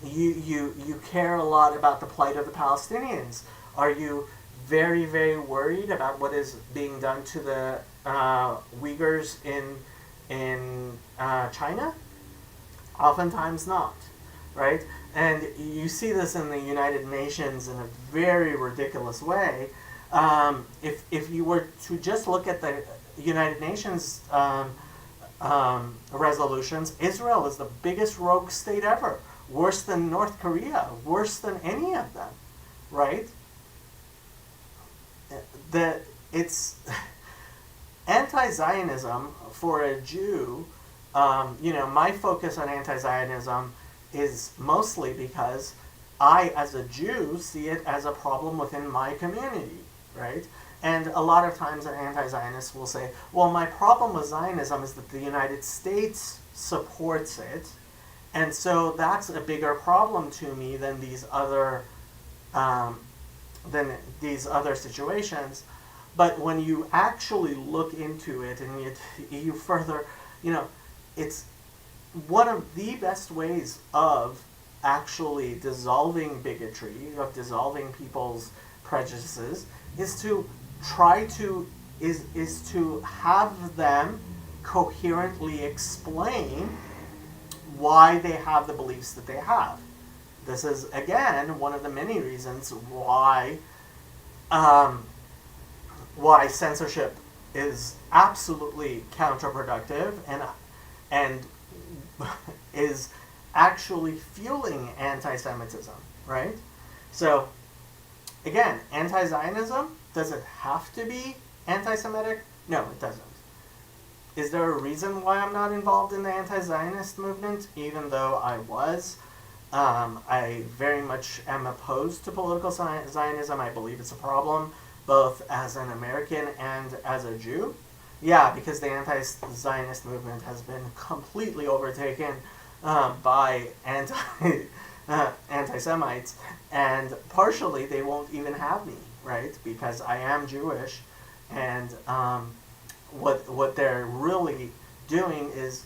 You care a lot about the plight of the Palestinians. Are you very, very worried about what is being done to the Uyghurs in China? Oftentimes not, right? And you see this in the United Nations in a very ridiculous way. If you were to just look at the United Nations resolutions, Israel is the biggest rogue state ever. Worse than North Korea, worse than any of them, right? It's anti-Zionism for a Jew. My focus on anti-Zionism is mostly because I, as a Jew, see it as a problem within my community, right? And a lot of times an anti-Zionist will say, well, my problem with Zionism is that the United States supports it, and so that's a bigger problem to me than these other situations. But when you actually look into it and you further, it's one of the best ways of actually dissolving bigotry, of dissolving people's prejudices, is to try to is to have them coherently explain why they have the beliefs that they have. This is, again, one of the many reasons why censorship is absolutely counterproductive and is actually fueling anti-Semitism, right? So, again, anti-Zionism, does it have to be anti-Semitic? No, it doesn't. Is there a reason why I'm not involved in the anti-Zionist movement, even though I was? I very much am opposed to political Zionism. I believe it's a problem, both as an American and as a Jew. Yeah, because the anti-Zionist movement has been completely overtaken by anti-Semites, and partially they won't even have me, right? Because I am Jewish, and what they're really doing is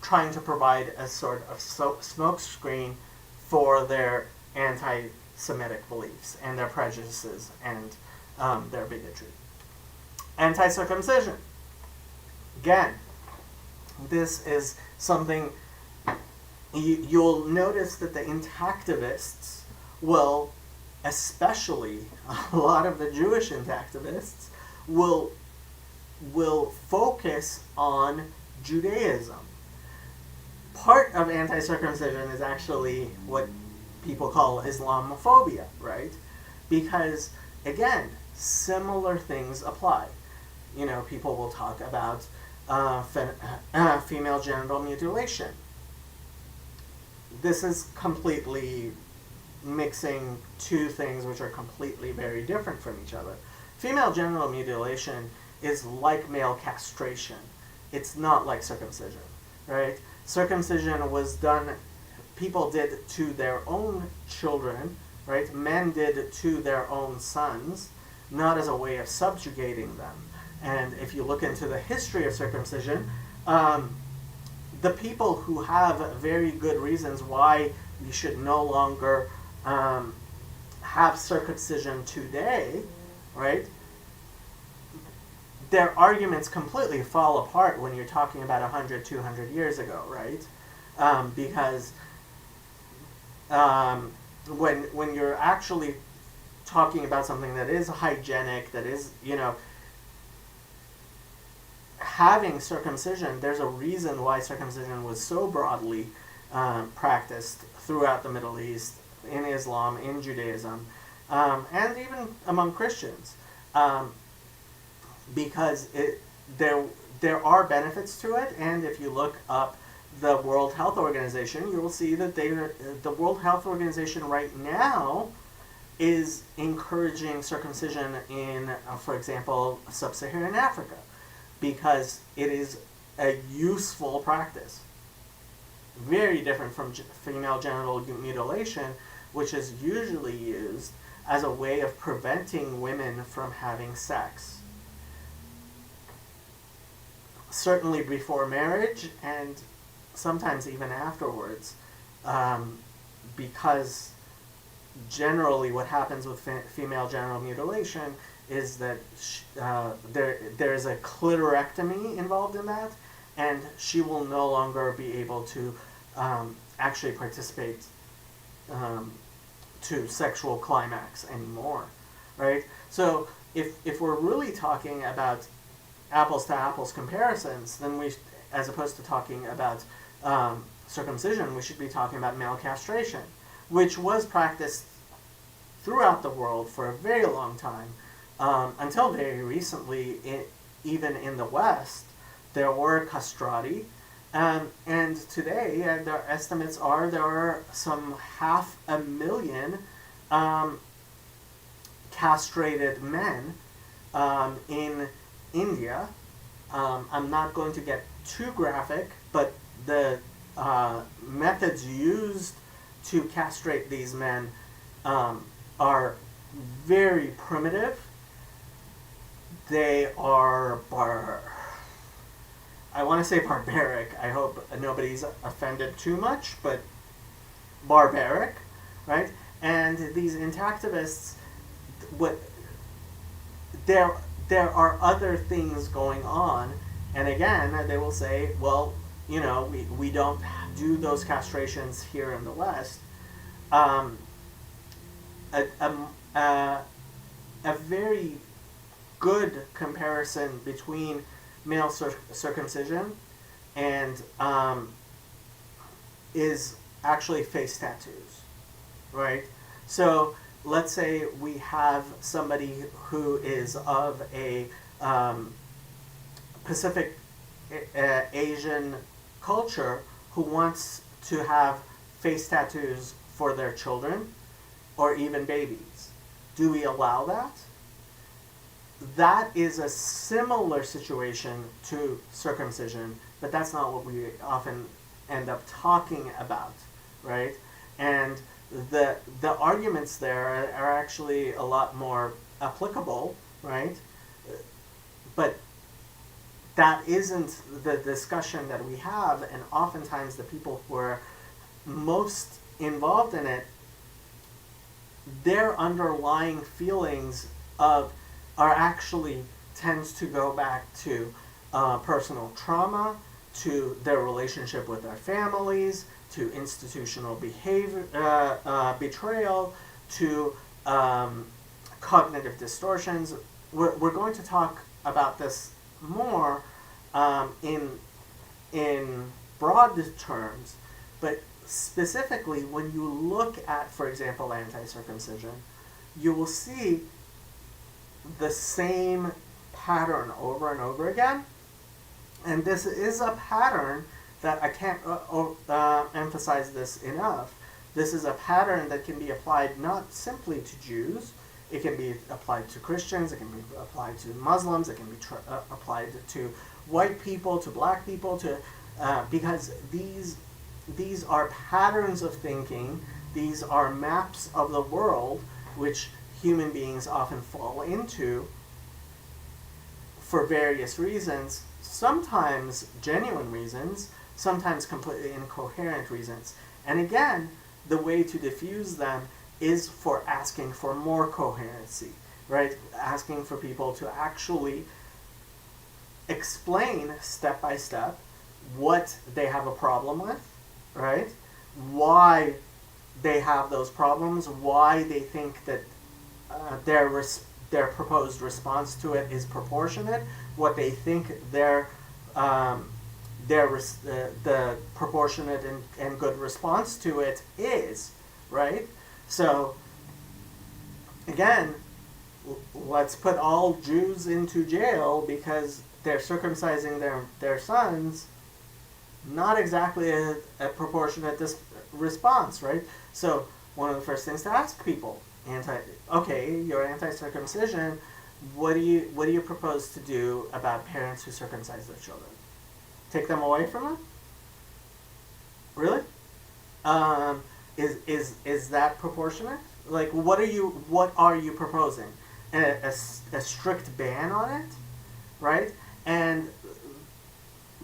trying to provide a sort of smokescreen for their anti-Semitic beliefs and their prejudices and their bigotry. Anticircumcision. Again, this is something you'll notice that the intactivists will, especially a lot of the Jewish intactivists, will focus on Judaism. Part of anti-circumcision is actually what people call Islamophobia, right? Because, again, similar things apply. People will talk about female genital mutilation. this is completely mixing two things which are completely very different from each other. Female genital mutilation is like male castration. It's not like circumcision, right? Circumcision was done, people did to their own children, right? Men did to their own sons, not as a way of subjugating them. And if you look into the history of circumcision, the people who have very good reasons why we should no longer have circumcision today, right? Their arguments completely fall apart when you're talking about 100, 200 years ago, right? Because when you're actually talking about something that is hygienic, that is, having circumcision, there's a reason why circumcision was so broadly practiced throughout the Middle East, in Islam, in Judaism, and even among Christians, because there are benefits to it. And if you look up the World Health Organization, you will see that the World Health Organization right now is encouraging circumcision in, for example, sub-Saharan Africa, because it is a useful practice. Very different from female genital mutilation, which is usually used as a way of preventing women from having sex. Certainly before marriage, and sometimes even afterwards, because generally what happens with female genital mutilation is that there is a clitorectomy involved in that, and she will no longer be able to actually participate to sexual climax anymore, right? So if we're really talking about apples to apples comparisons, then as opposed to talking about circumcision, we should be talking about male castration, which was practiced throughout the world for a very long time, until very recently. Even in the West, there were castrati, and today their estimates are there are some 500,000 castrated men in India. I'm not going to get too graphic, but the methods used to castrate these men are very primitive. They are I want to say barbaric. I hope nobody's offended too much, but barbaric, right? And these intactivists, there are other things going on, and again, they will say, well, we don't do those castrations here in the West. A very good comparison between male circumcision and is actually face tattoos, right? So let's say we have somebody who is of a Pacific Asian culture who wants to have face tattoos for their children or even babies. Do we allow that? That is a similar situation to circumcision, but that's not what we often end up talking about, right? And the arguments there are actually a lot more applicable, right? But that isn't the discussion that we have, and oftentimes the people who are most involved in it, their underlying feelings are actually tends to go back to personal trauma, to their relationship with their families, to institutional behavior, betrayal, to cognitive distortions. We're going to talk about this more in broad terms, but specifically when you look at, for example, anti-circumcision, you will see the same pattern over and over again. And this is a pattern that I can't emphasize this enough. This is a pattern that can be applied not simply to Jews. It can be applied to Christians. It can be applied to Muslims. It can be applied to white people, to black people, to because these are patterns of thinking. These are maps of the world which human beings often fall into for various reasons, sometimes genuine reasons, sometimes completely incoherent reasons. And again, the way to diffuse them is for asking for more coherency, right? Asking for people to actually explain step by step what they have a problem with, right? Why they have those problems, why they think that their proposed response to it is proportionate, what they think the proportionate and good response to it is, right? So, again, let's put all Jews into jail because they're circumcising their sons. Not exactly a proportionate response, right? So, one of the first things to ask people, you're anti-circumcision. What do you propose to do about parents who circumcise their children? Take them away from them? Really? Is that proportionate? Like, what are you proposing? A strict ban on it, right? And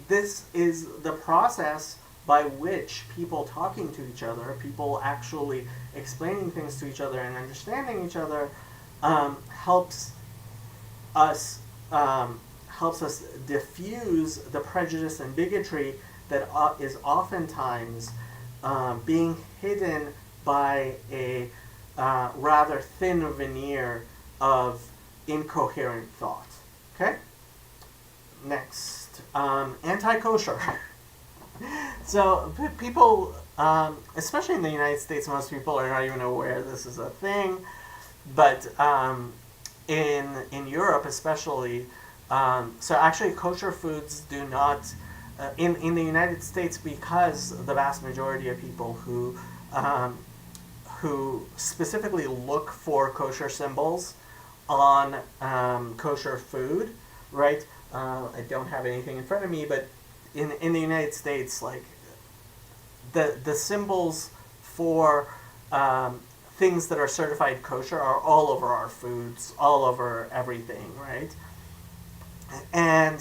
this is the process by which people talking to each other, people actually explaining things to each other and understanding each other, helps us diffuse the prejudice and bigotry that is oftentimes being hidden by a rather thin veneer of incoherent thought. Okay? Next, anti-kosher. So people, especially in the United States, most people are not even aware this is a thing. But in Europe especially, so actually kosher foods do not, in the United States, because the vast majority of people who specifically look for kosher symbols on kosher food, right? I don't have anything in front of me, but in the United States, like the symbols for things that are certified kosher are all over our foods, all over everything, right? And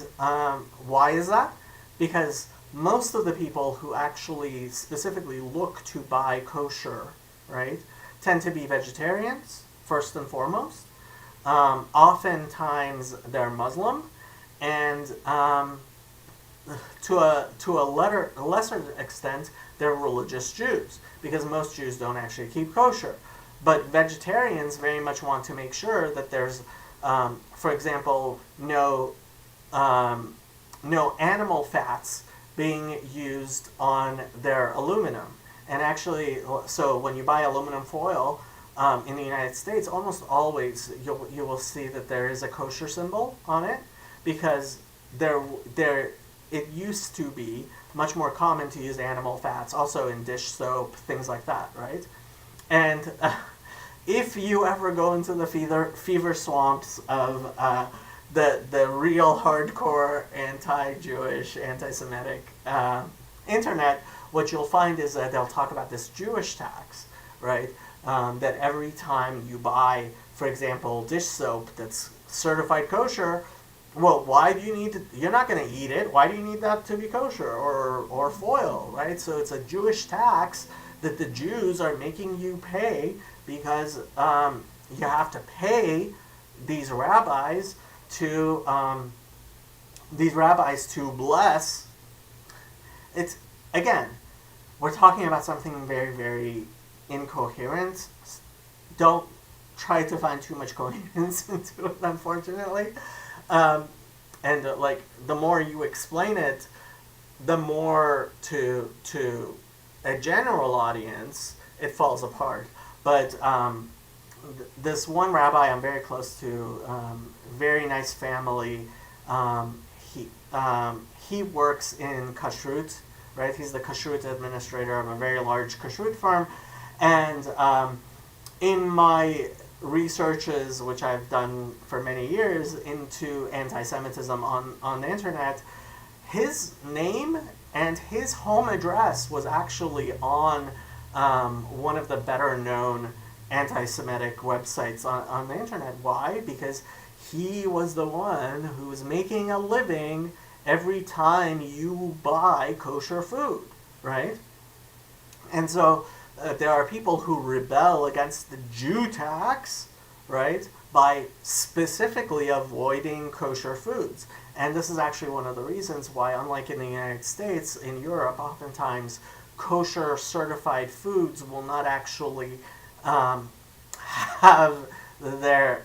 why is that? Because most of the people who actually specifically look to buy kosher, right, tend to be vegetarians, first and foremost. Oftentimes they're Muslim, and to a lesser extent, they're religious Jews, because most Jews don't actually keep kosher. But vegetarians very much want to make sure that there's, for example, no animal fats being used on their aluminum. And actually, so when you buy aluminum foil in the United States, almost always you will see that there is a kosher symbol on it, because it used to be much more common to use animal fats, also in dish soap, things like that, right? And if you ever go into the fever swamps of the real hardcore anti-Jewish, anti-Semitic internet, what you'll find is that they'll talk about this Jewish tax, right? That every time you buy, for example, dish soap that's certified kosher, well, why do you need to, you're not going to eat it, why do you need that to be kosher, or foil, right? So it's a Jewish tax that the Jews are making you pay, because you have to pay these rabbis to bless. It's, again, we're talking about something very, very incoherent. Don't try to find too much coherence into it, unfortunately. And the more you explain it, the more to a general audience it falls apart. But this one rabbi I'm very close to, very nice family. He works in kashrut right? He's the kashrut administrator of a very large kashrut firm. And in my researches, which I've done for many years into anti-Semitism on the internet, his name and his home address was actually on one of the better known anti-Semitic websites on the internet. Why? Because he was the one who was making a living every time you buy kosher food, right? And so there are people who rebel against the Jew tax, right, by specifically avoiding kosher foods. And this is actually one of the reasons why, unlike in the United States, in Europe, oftentimes kosher certified foods will not actually have their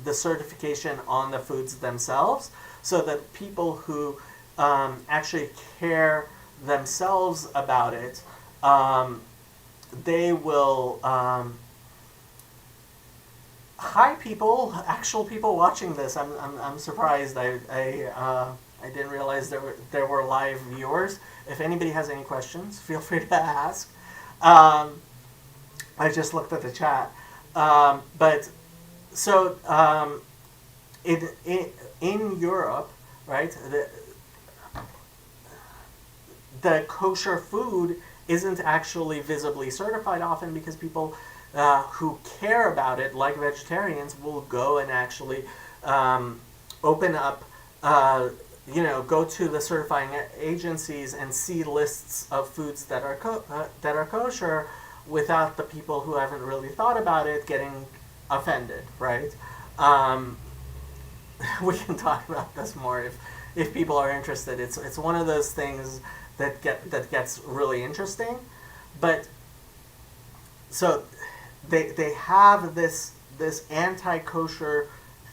the certification on the foods themselves, so that people who actually care themselves about it, they will. Hi, people! Actual people watching this. I'm surprised. I didn't realize there were live viewers. If anybody has any questions, feel free to ask. I just looked at the chat, but so in Europe, right? The kosher food isn't actually visibly certified often because people who care about it, like vegetarians, will go and actually open up, go to the certifying agencies and see lists of foods that are kosher, without the people who haven't really thought about it getting offended, right? We can talk about this more if people are interested. It's one of those things that gets really interesting, but so they have this anti-kosher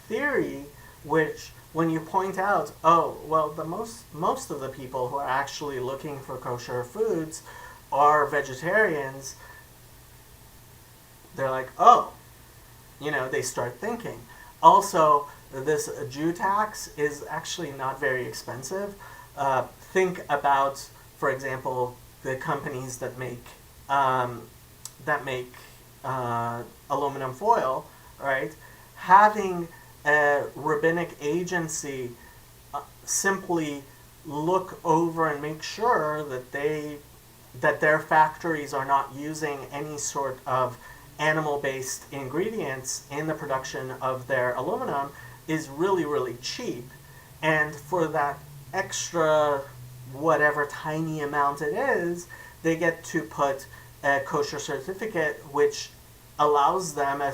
theory, which when you point out, oh well, the most of the people who are actually looking for kosher foods are vegetarians, they're like, oh, they start thinking. Also, this Jew tax is actually not very expensive. Think about, for example, the companies that make aluminum foil, right? Having a rabbinic agency simply look over and make sure that their factories are not using any sort of animal-based ingredients in the production of their aluminum is really, really cheap. And for that extra, whatever tiny amount it is, they get to put a kosher certificate, which allows them a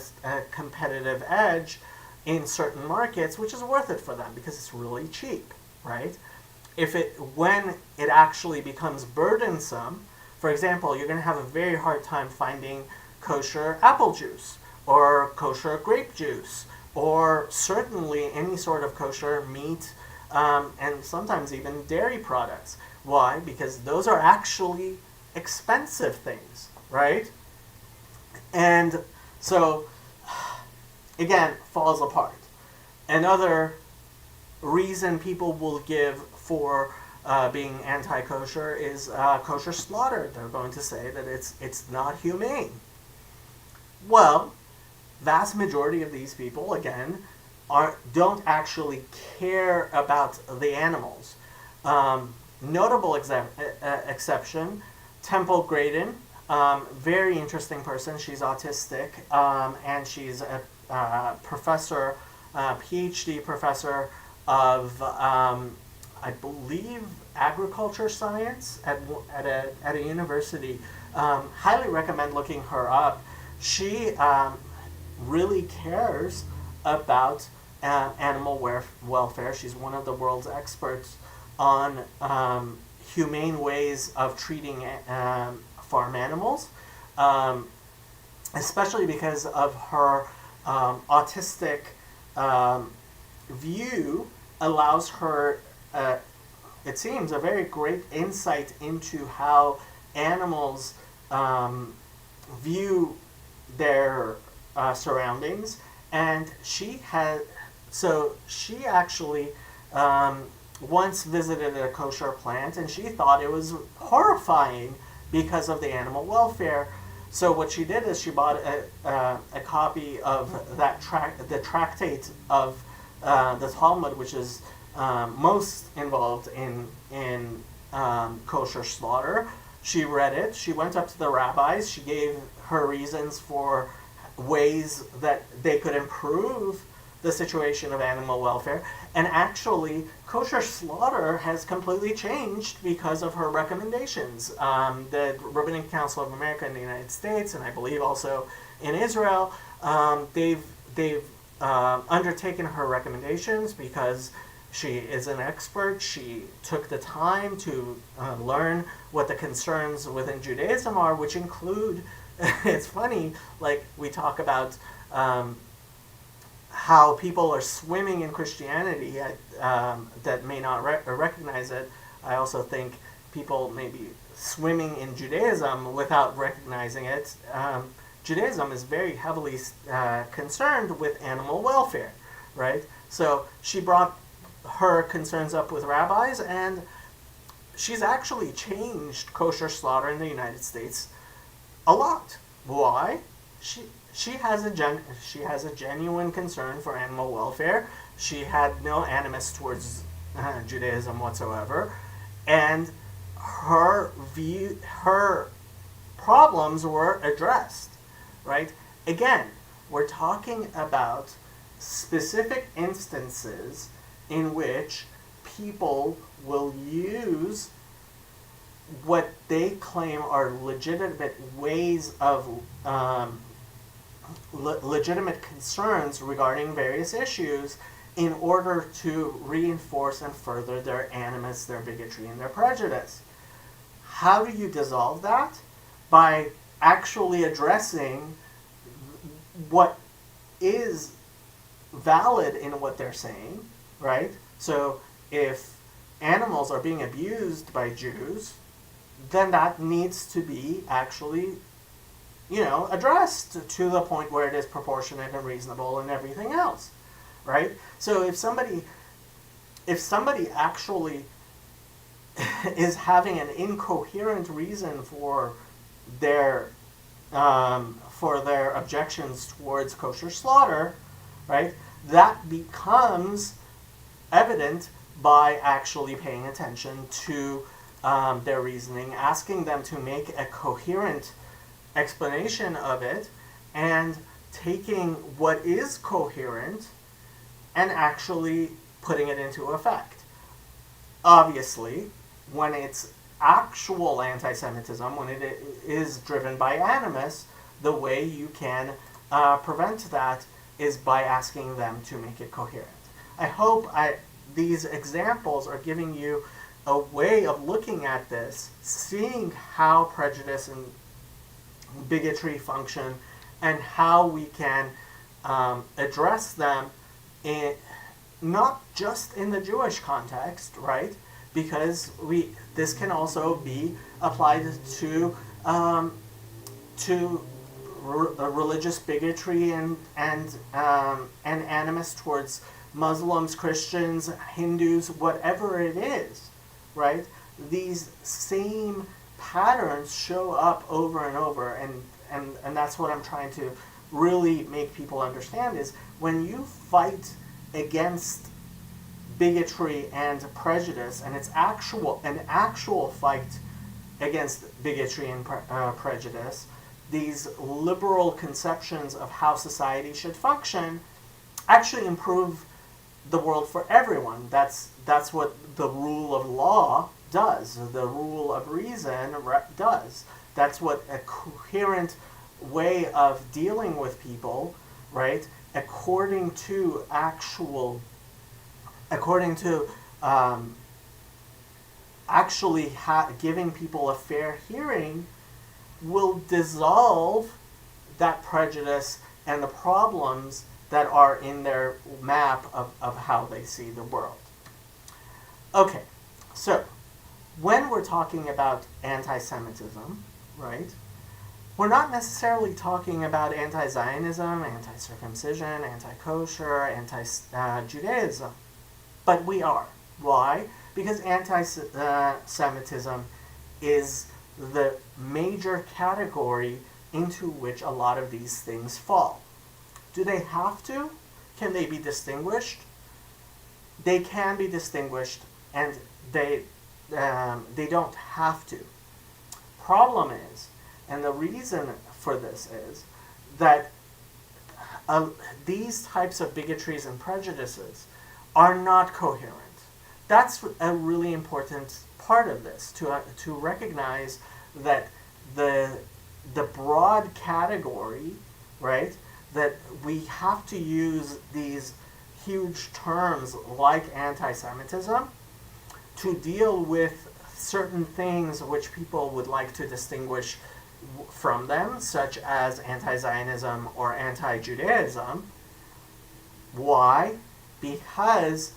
competitive edge in certain markets, which is worth it for them because it's really cheap, right? When it actually becomes burdensome, for example, you're going to have a very hard time finding kosher apple juice or kosher grape juice, or certainly any sort of kosher meat, and sometimes even dairy products. Why? Because those are actually expensive things, right? And so, again, falls apart. Another reason people will give for being anti-kosher is kosher slaughter. They're going to say that it's not humane. Well, vast majority of these people, again, don't actually care about the animals. Notable exception, Temple Grayson, very interesting person. She's autistic, and she's a professor, PhD professor of, I believe, agriculture science at a university. Highly recommend looking her up. She really cares about animal welfare. She's one of the world's experts on humane ways of treating farm animals, especially because of her autistic view allows her, it seems, a very great insight into how animals view their surroundings, and she actually once visited a kosher plant, and she thought it was horrifying because of the animal welfare. So what she did is she bought a copy of the tractate of the Talmud, which is most involved in kosher slaughter. She read it. She went up to the rabbis. She gave her reasons for ways that they could improve the situation of animal welfare. And actually, kosher slaughter has completely changed because of her recommendations. The Rabbinic Council of America in the United States, and I believe also in Israel, they've undertaken her recommendations because she is an expert. She took the time to learn what the concerns within Judaism are, which include, it's funny, like we talk about how people are swimming in Christianity that may not recognize it. I also think people may be swimming in Judaism without recognizing it. Judaism is very heavily concerned with animal welfare, right? So she brought her concerns up with rabbis, and she's actually changed kosher slaughter in the United States a lot. Why? She has a genuine concern for animal welfare. She had no animus towards Judaism whatsoever, and her problems were addressed, right? Again, we're talking about specific instances in which people will use what they claim are legitimate ways of legitimate concerns regarding various issues in order to reinforce and further their animus, their bigotry, and their prejudice. How do you dissolve that? By actually addressing what is valid in what they're saying, right? So if animals are being abused by Jews, then that needs to be actually, addressed to the point where it is proportionate and reasonable and everything else, right? So if somebody actually is having an incoherent reason for their objections towards kosher slaughter, right, that becomes evident by actually paying attention to their reasoning, asking them to make a coherent explanation of it, and taking what is coherent and actually putting it into effect. Obviously, when it's actual anti-Semitism, when it is driven by animus, the way you can prevent that is by asking them to make it coherent. I hope these examples are giving you a way of looking at this, seeing how prejudice and bigotry function, and how we can address them not just in the Jewish context, right? Because this can also be applied to religious bigotry and animus towards Muslims, Christians, Hindus, whatever it is, right? These same patterns show up over and over, and that's what I'm trying to really make people understand is when you fight against bigotry and prejudice, and it's an actual fight against bigotry and prejudice, these liberal conceptions of how society should function actually improve the world for everyone. That's what the rule of law does. The rule of reason does. That's what a coherent way of dealing with people, right? According to actually giving people a fair hearing will dissolve that prejudice and the problems that are in their map of how they see the world. Okay, so when we're talking about anti-Semitism, right, we're not necessarily talking about anti-Zionism, anti-circumcision, anti-kosher, anti-Judaism, but we are. Why? Because anti-Semitism is the major category into which a lot of these things fall. Do they have to? Can they be distinguished? They can be distinguished, and they don't have to. Problem is, and the reason for this is, that these types of bigotries and prejudices are not coherent. That's a really important part of this, to recognize that the broad category, right, that we have to use these huge terms like anti-Semitism to deal with certain things which people would like to distinguish from them, such as anti-Zionism or anti-Judaism. Why? Because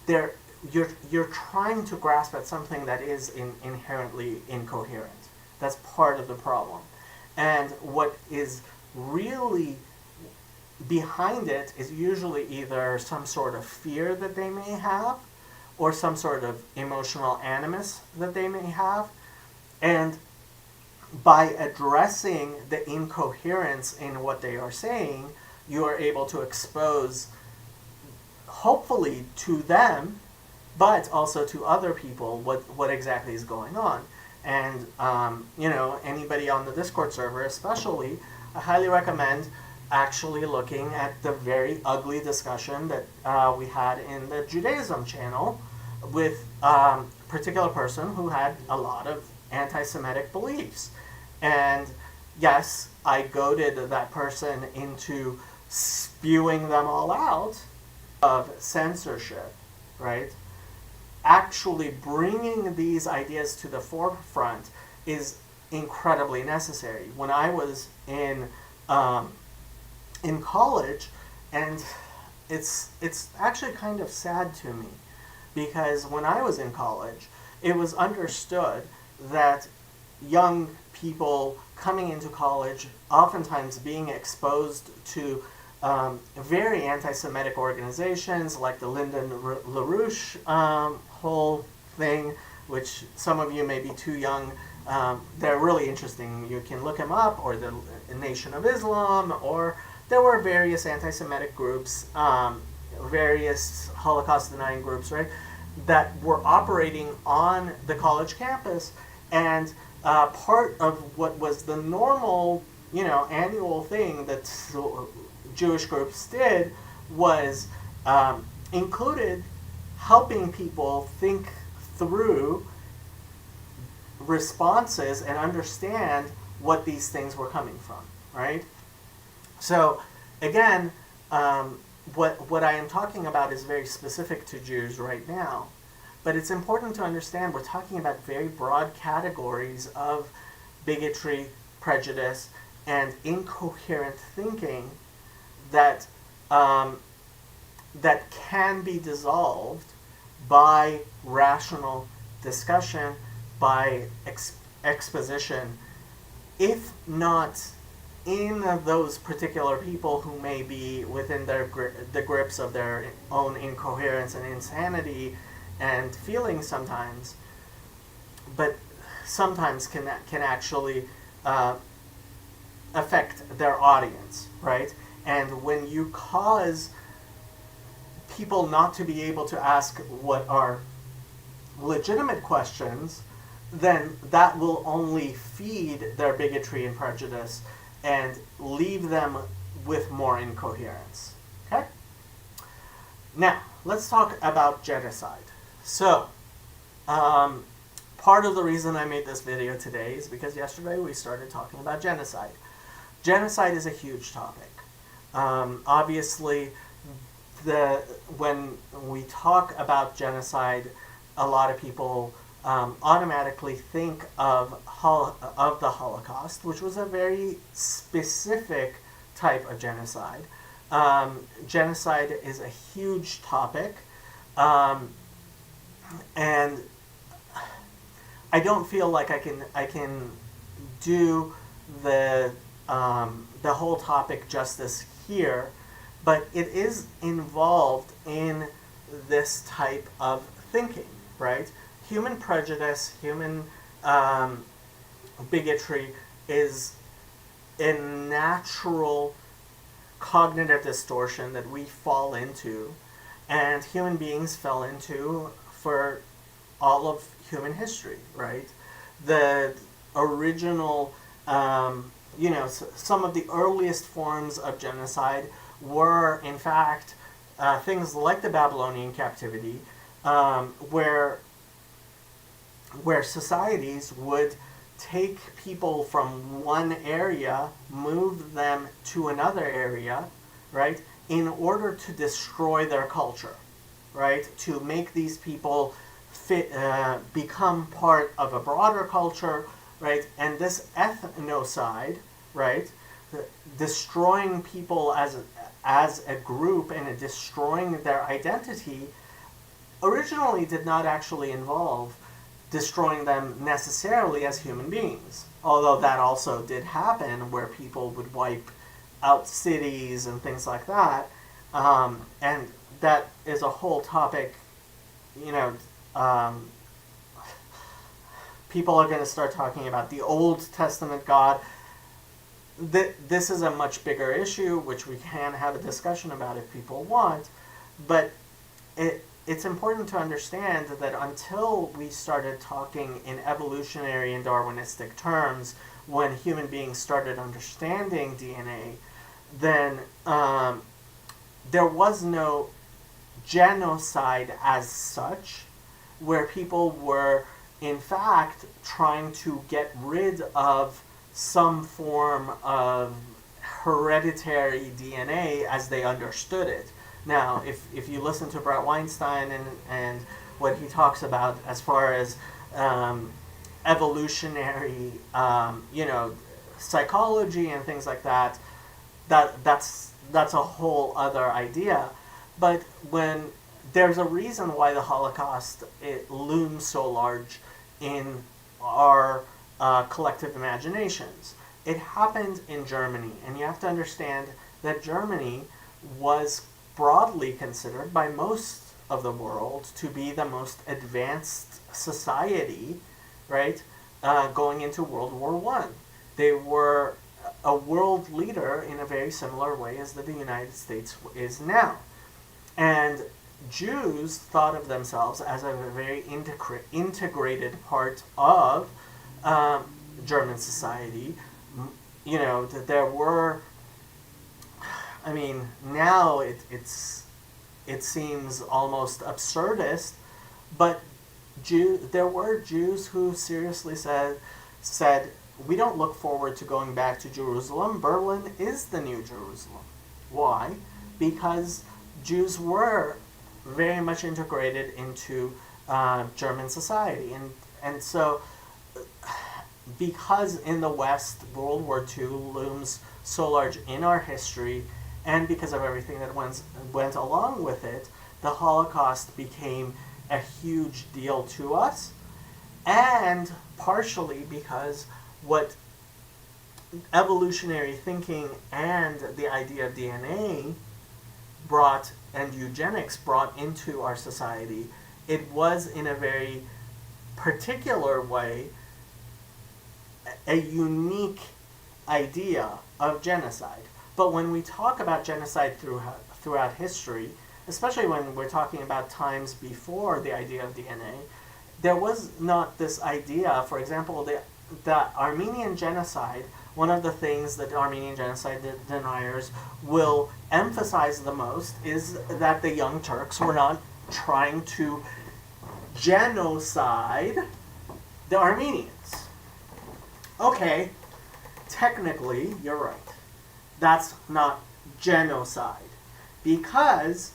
you're trying to grasp at something that is inherently incoherent. That's part of the problem. And what is really behind it is usually either some sort of fear that they may have, or some sort of emotional animus that they may have. And by addressing the incoherence in what they are saying, you are able to expose, hopefully to them, but also to other people, what exactly is going on. And anybody on the Discord server especially, I highly recommend actually looking at the very ugly discussion that we had in the Judaism channel with a particular person who had a lot of anti-Semitic beliefs. And yes, I goaded that person into spewing them all out of censorship, right? Actually bringing these ideas to the forefront is incredibly necessary. When I was in college, and it's actually kind of sad to me, because when I was in college, it was understood that young people coming into college, oftentimes being exposed to very anti-Semitic organizations like the Lyndon LaRouche whole thing, which some of you may be too young. They're really interesting. You can look them up, or the Nation of Islam, or there were various anti-Semitic groups, various Holocaust-denying groups, right, that were operating on the college campus. And part of what was the normal, annual thing that Jewish groups did was included helping people think through responses and understand what these things were coming from, right? So again, what I am talking about is very specific to Jews right now, but it's important to understand we're talking about very broad categories of bigotry, prejudice, and incoherent thinking that that can be dissolved by rational discussion, by exposition, if not in those particular people who may be within the grips of their own incoherence and insanity and feelings sometimes, but sometimes can actually affect their audience, right? And when you cause people not to be able to ask what are legitimate questions, then that will only feed their bigotry and prejudice and leave them with more incoherence. Okay? Now, let's talk about genocide. So, part of the reason I made this video today is because yesterday we started talking about genocide. Genocide is a huge topic. Obviously, when we talk about genocide, a lot of people automatically think of the Holocaust, which was a very specific type of genocide. Genocide is a huge topic, and I don't feel like I can do the whole topic justice here, but it is involved in this type of thinking, right? Human prejudice, human bigotry is a natural cognitive distortion that we fall into, and human beings fell into for all of human history, right? The original, some of the earliest forms of genocide were, in fact, things like the Babylonian captivity, where societies would take people from one area, move them to another area, right, in order to destroy their culture, right, to make these people become part of a broader culture, right, and this ethnocide, right, destroying people as a group and destroying their identity, originally did not actually involve destroying them necessarily as human beings. Although that also did happen, where people would wipe out cities and things like that. And that is a whole topic, people are going to start talking about the Old Testament God. This is a much bigger issue, which we can have a discussion about if people want. But it's important to understand that until we started talking in evolutionary and Darwinistic terms, when human beings started understanding DNA, then there was no genocide as such, where people were, in fact, trying to get rid of some form of hereditary DNA as they understood it. Now, if you listen to Brett Weinstein and what he talks about as far as evolutionary, psychology and things like that, that's a whole other idea. But when there's a reason why the Holocaust, it looms so large in our collective imaginations. It happened in Germany, and you have to understand that Germany was broadly considered by most of the world to be the most advanced society, right, going into World War I. They were a world leader in a very similar way as the United States is now. And Jews thought of themselves as a very integrated part of German society. That there were, now it seems almost absurdist, but there were Jews who seriously said, we don't look forward to going back to Jerusalem. Berlin is the new Jerusalem. Why? Because Jews were very much integrated into German society. And so, because in the West, World War II looms so large in our history, and because of everything that went along with it, the Holocaust became a huge deal to us, and partially because what evolutionary thinking and the idea of DNA brought, and eugenics brought into our society, it was in a very particular way a unique idea of genocide. But when we talk about genocide throughout history, especially when we're talking about times before the idea of DNA, there was not this idea. For example, the Armenian genocide, one of the things that Armenian genocide deniers will emphasize the most is that the Young Turks were not trying to genocide the Armenians. Okay, technically, you're right. That's not genocide, because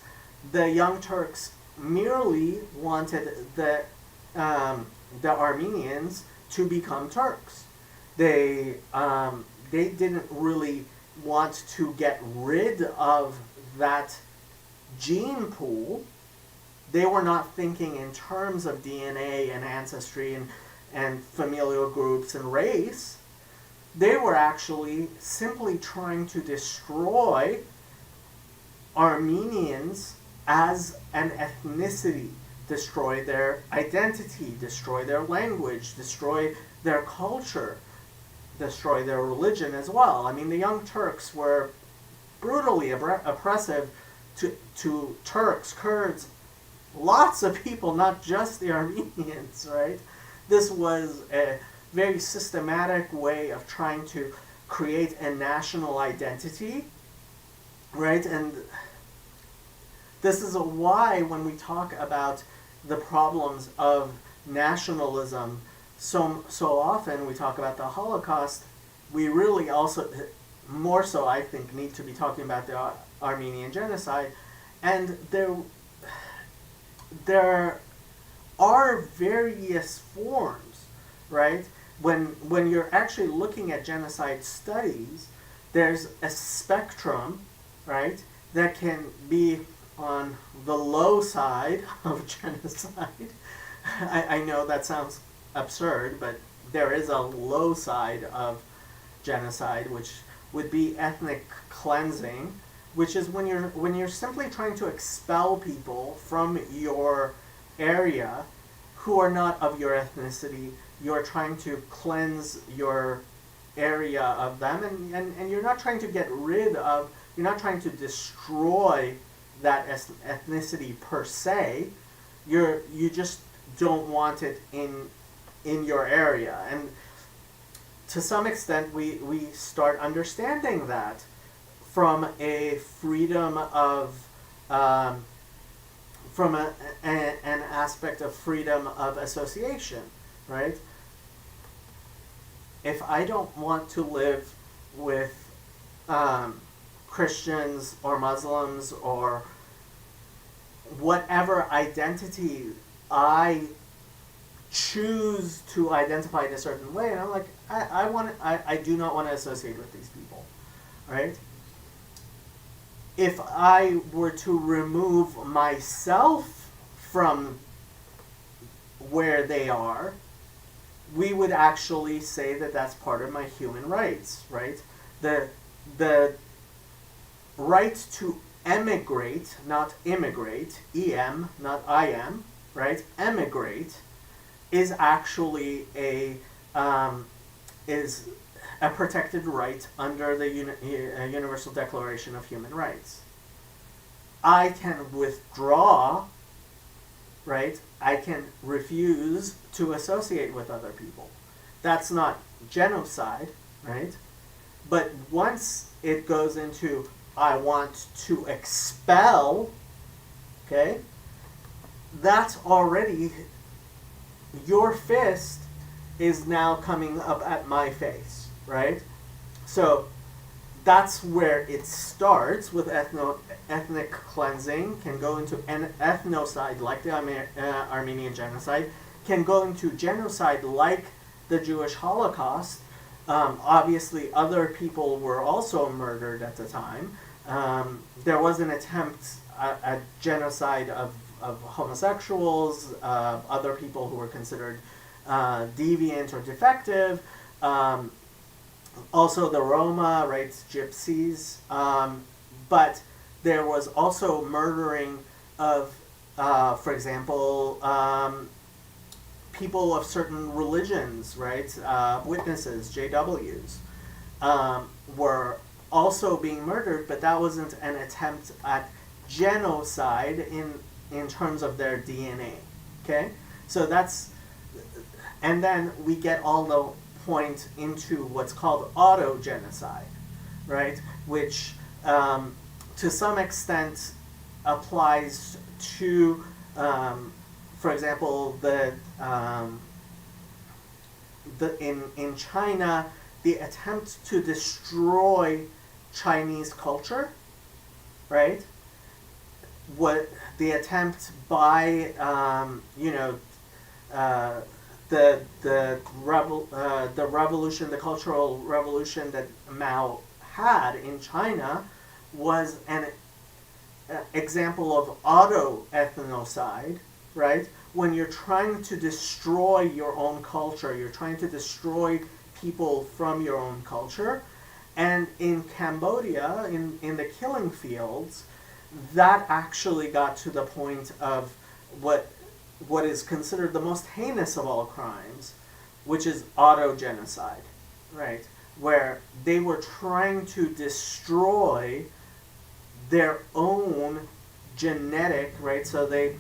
the Young Turks merely wanted the Armenians to become Turks. They didn't really want to get rid of that gene pool. They were not thinking in terms of DNA and ancestry and familial groups and race. They were actually simply trying to destroy Armenians as an ethnicity, destroy their identity, destroy their language, destroy their culture, destroy their religion as well. I mean, the Young Turks were brutally oppressive to Turks, Kurds, lots of people, not just the Armenians, right? This was a very systematic way of trying to create a national identity, right? And this is why when we talk about the problems of nationalism, so often we talk about the Holocaust, we really also, more so I think, need to be talking about the Armenian genocide. And there are various forms, right? When you're actually looking at genocide studies, there's a spectrum, right, that can be on the low side of genocide. I know that sounds absurd, but there is a low side of genocide, which would be ethnic cleansing, which is when you're simply trying to expel people from your area who are not of your ethnicity. You're trying to cleanse your area of them, and you're not trying to get rid of, you're not trying to destroy that ethnicity per se. You just don't want it in your area. And to some extent we start understanding that from a freedom of from an aspect of freedom of association, right? If I don't want to live with Christians or Muslims or whatever identity I choose to identify in a certain way, and I'm like, I do not want to associate with these people, right? If I were to remove myself from where they are, we would actually say that that's part of my human rights, right? The right to emigrate, not immigrate, em, not I-am, right? Emigrate is actually a protected right under the Universal Declaration of Human Rights. I can withdraw, right? I can refuse to associate with other people. That's not genocide, right? But once it goes into, I want to expel, okay, that's already, your fist is now coming up at my face, right? So that's where it starts with ethnic cleansing, can go into an ethnocide like the Armenian genocide, can go into genocide like the Jewish Holocaust. Obviously, other people were also murdered at the time. There was an attempt at genocide of homosexuals, other people who were considered deviant or defective. Also the Roma, right, gypsies. But there was also murdering of, for example, people of certain religions, right? Witnesses, JWs, were also being murdered, but that wasn't an attempt at genocide in terms of their DNA, okay? So that's, and then we get all the point into what's called auto-genocide, right? Which to some extent applies to, for example, in China, the attempt to destroy Chinese culture, right? What the attempt by the revolution, the cultural revolution that Mao had in China was an example of auto-ethnocide, right? When you're trying to destroy your own culture, you're trying to destroy people from your own culture. And in Cambodia, in the killing fields, that actually got to the point of what what is considered the most heinous of all crimes, which is autogenocide, right? Where they were trying to destroy their own genetic, right? So they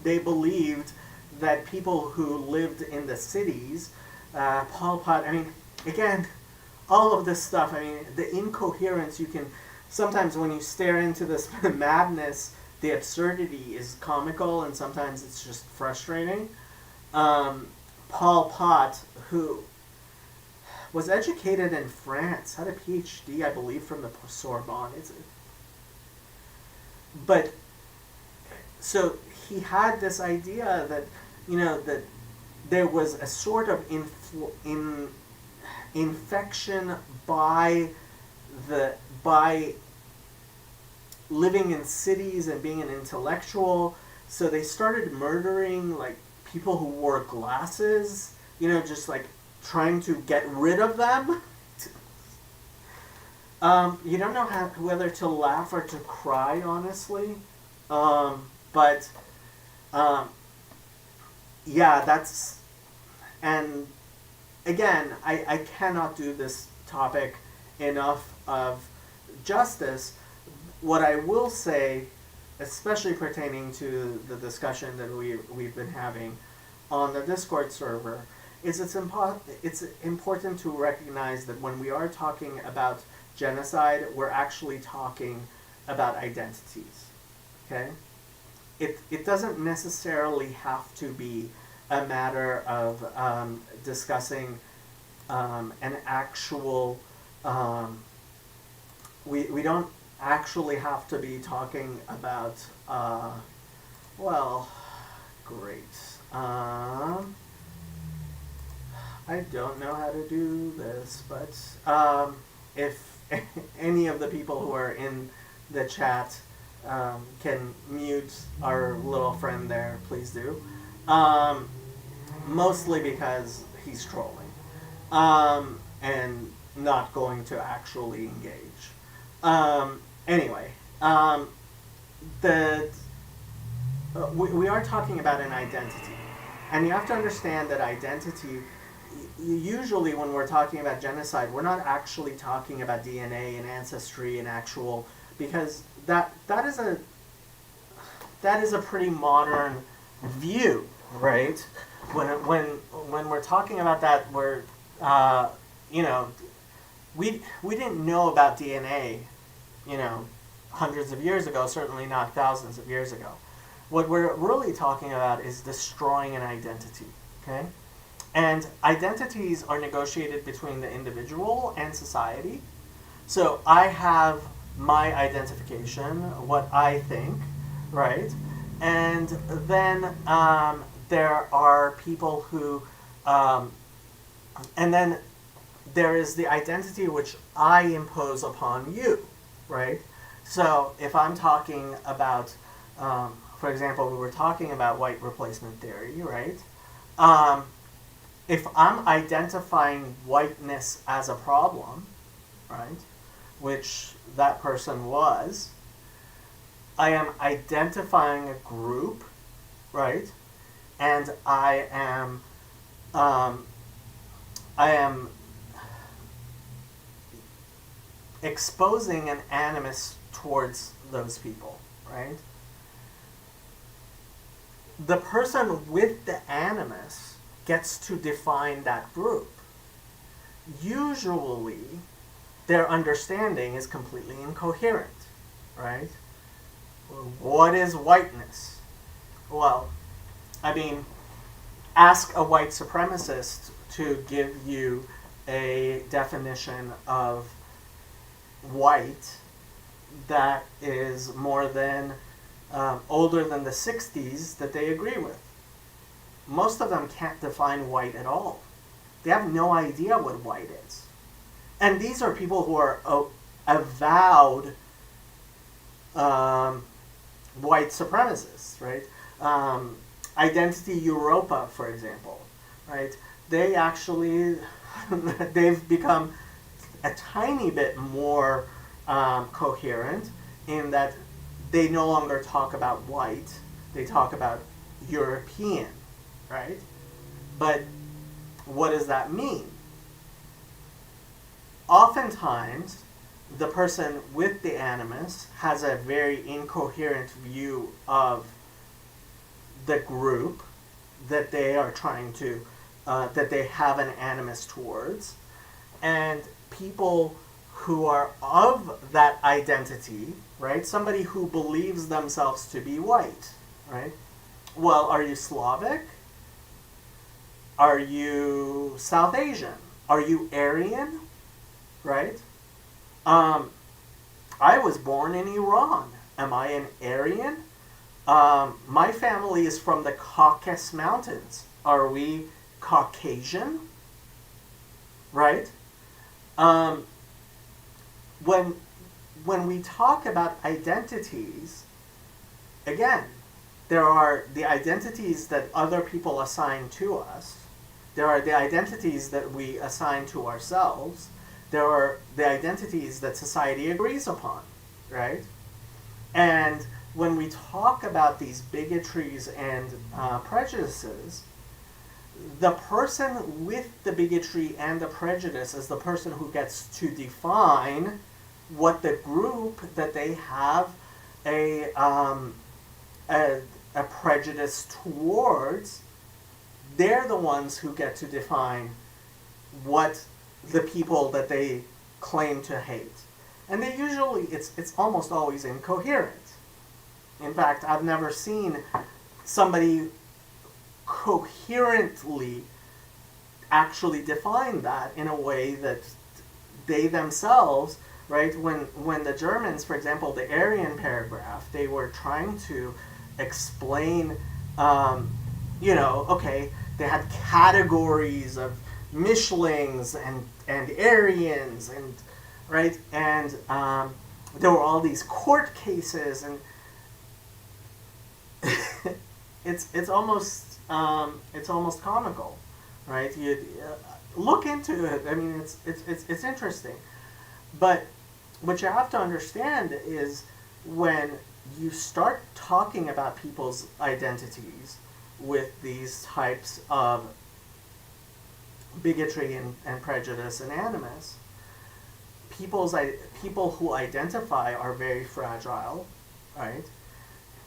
believed that people who lived in the cities, Pol Pot, I mean, again, all of this stuff, I mean, the incoherence, you can, sometimes when you stare into this madness, the absurdity is comical and sometimes it's just frustrating. Pol Pot, who was educated in France, had a PhD, I believe, from the Sorbonne. But so he had this idea that, that there was a sort of infection by living in cities and being an intellectual. So they started murdering like people who wore glasses, just like trying to get rid of them. You don't know whether to laugh or to cry, honestly. But yeah, that's, and again, I cannot do this topic enough of justice. What I will say, especially pertaining to the discussion that we've been having on the Discord server, is it's important to recognize that when we are talking about genocide, we're actually talking about identities. Okay? It doesn't necessarily have to be a matter of discussing an actual. We don't actually have to be talking about. Well, great. I don't know how to do this, but if any of the people who are in the chat can mute our little friend there, please do. Mostly because he's trolling and not going to actually engage. Anyway, we are talking about an identity, and you have to understand that identity. Usually, when we're talking about genocide, we're not actually talking about DNA and ancestry and actual, because that is a pretty modern view, right? When we're talking about that, we're we didn't know about DNA, hundreds of years ago. Certainly not thousands of years ago. What we're really talking about is destroying an identity. Okay. And identities are negotiated between the individual and society. So I have my identification, what I think, right? And then there are people who, and then there is the identity which I impose upon you, right? So if I'm talking about, for example, we were talking about white replacement theory, right? If I'm identifying whiteness as a problem, right, which that person was, I am identifying a group, right, and I am exposing an animus towards those people, right? The person with the animus gets to define that group. Usually, their understanding is completely incoherent, right? What is whiteness? Well, I mean, ask a white supremacist to give you a definition of white that is more than older than the 60s that they agree with. Most of them can't define white at all. They have no idea what white is. And these are people who are avowed white supremacists, right? Identity Europa, for example, right? They actually, they've become a tiny bit more coherent in that they no longer talk about white, they talk about European, right? But what does that mean? Oftentimes, the person with the animus has a very incoherent view of the group that they are trying to, that they have an animus towards. And people who are of that identity, right? Somebody who believes themselves to be white, right? Well, are you Slavic? Are you South Asian? Are you Aryan? Right? I was born in Iran. Am I an Aryan? My family is from the Caucasus Mountains. Are we Caucasian? Right? When we talk about identities, again, there are the identities that other people assign to us. There are the identities that we assign to ourselves. There are the identities that society agrees upon, right? And when we talk about these bigotries and prejudices, the person with the bigotry and the prejudice is the person who gets to define what the group that they have a prejudice towards. They're the ones who get to define what the people that they claim to hate. And they usually, it's almost always incoherent. In fact, I've never seen somebody coherently actually define that in a way that they themselves, right, when the Germans, for example, the Aryan paragraph, they were trying to explain, okay, they had categories of Mischlings and Aryans, and right, and there were all these court cases, and it's almost comical, right? You look into it. I mean, it's interesting, but what you have to understand is when you start talking about people's identities with these types of bigotry and prejudice and animus, people who identify are very fragile, right?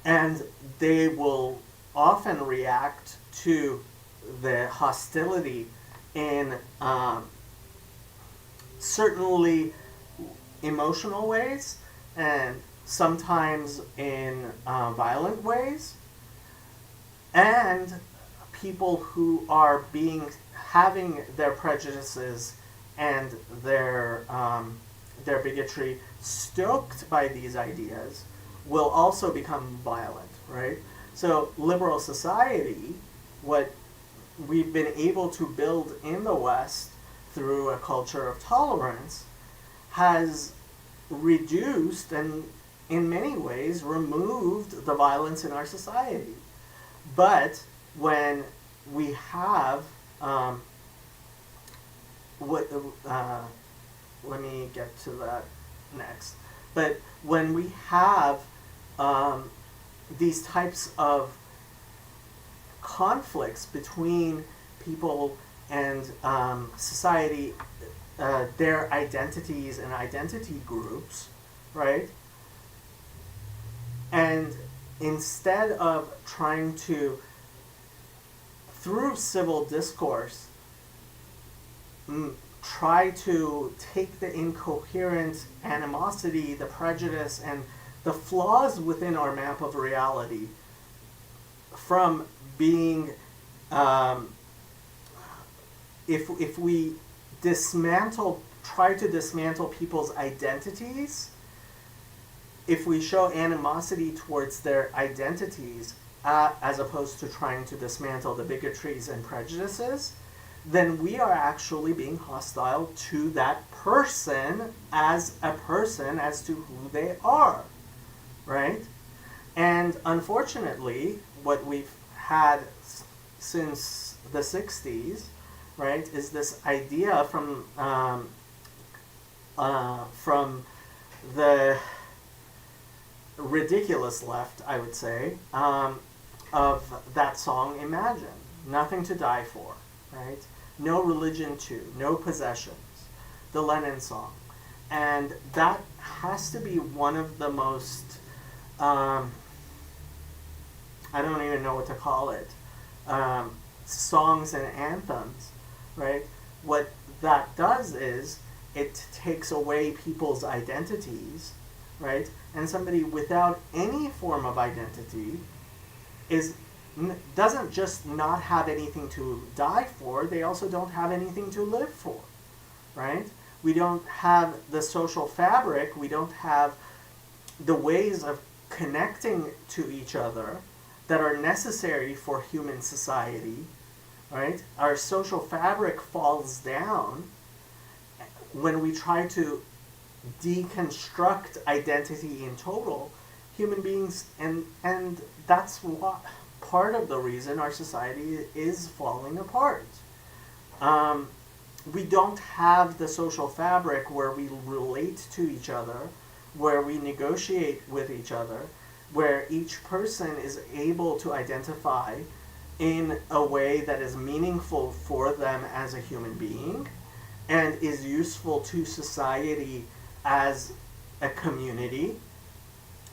And they will often react to the hostility in certainly emotional ways, and sometimes in violent ways. And people who are having their prejudices and their bigotry stoked by these ideas will also become violent, right? So liberal society, what we've been able to build in the West through a culture of tolerance, has reduced and in many ways removed the violence in our society. But when we have let me get to that next. But when we have these types of conflicts between people and society, their identities and identity groups, right? And instead of trying to, through civil discourse, try to take the incoherent animosity, the prejudice, and the flaws within our map of reality from being, if we try to dismantle people's identities, if we show animosity towards their identities as opposed to trying to dismantle the bigotries and prejudices, then we are actually being hostile to that person as to who they are, right? And unfortunately, what we've had since the 60s, right, is this idea from the ridiculous left, I would say, of that song, Imagine. Nothing to die for, right? No religion too, no possessions. The Lenin song. And that has to be one of the most, I don't even know what to call it, songs and anthems, right? What that does is it takes away people's identities, right? And somebody without any form of identity doesn't just not have anything to die for, they also don't have anything to live for, right? We don't have the social fabric, we don't have the ways of connecting to each other that are necessary for human society, right? Our social fabric falls down when we try to deconstruct identity in total. Human beings, and that's what part of the reason our society is falling apart. We don't have the social fabric where we relate to each other, where we negotiate with each other, where each person is able to identify in a way that is meaningful for them as a human being and is useful to society as a community,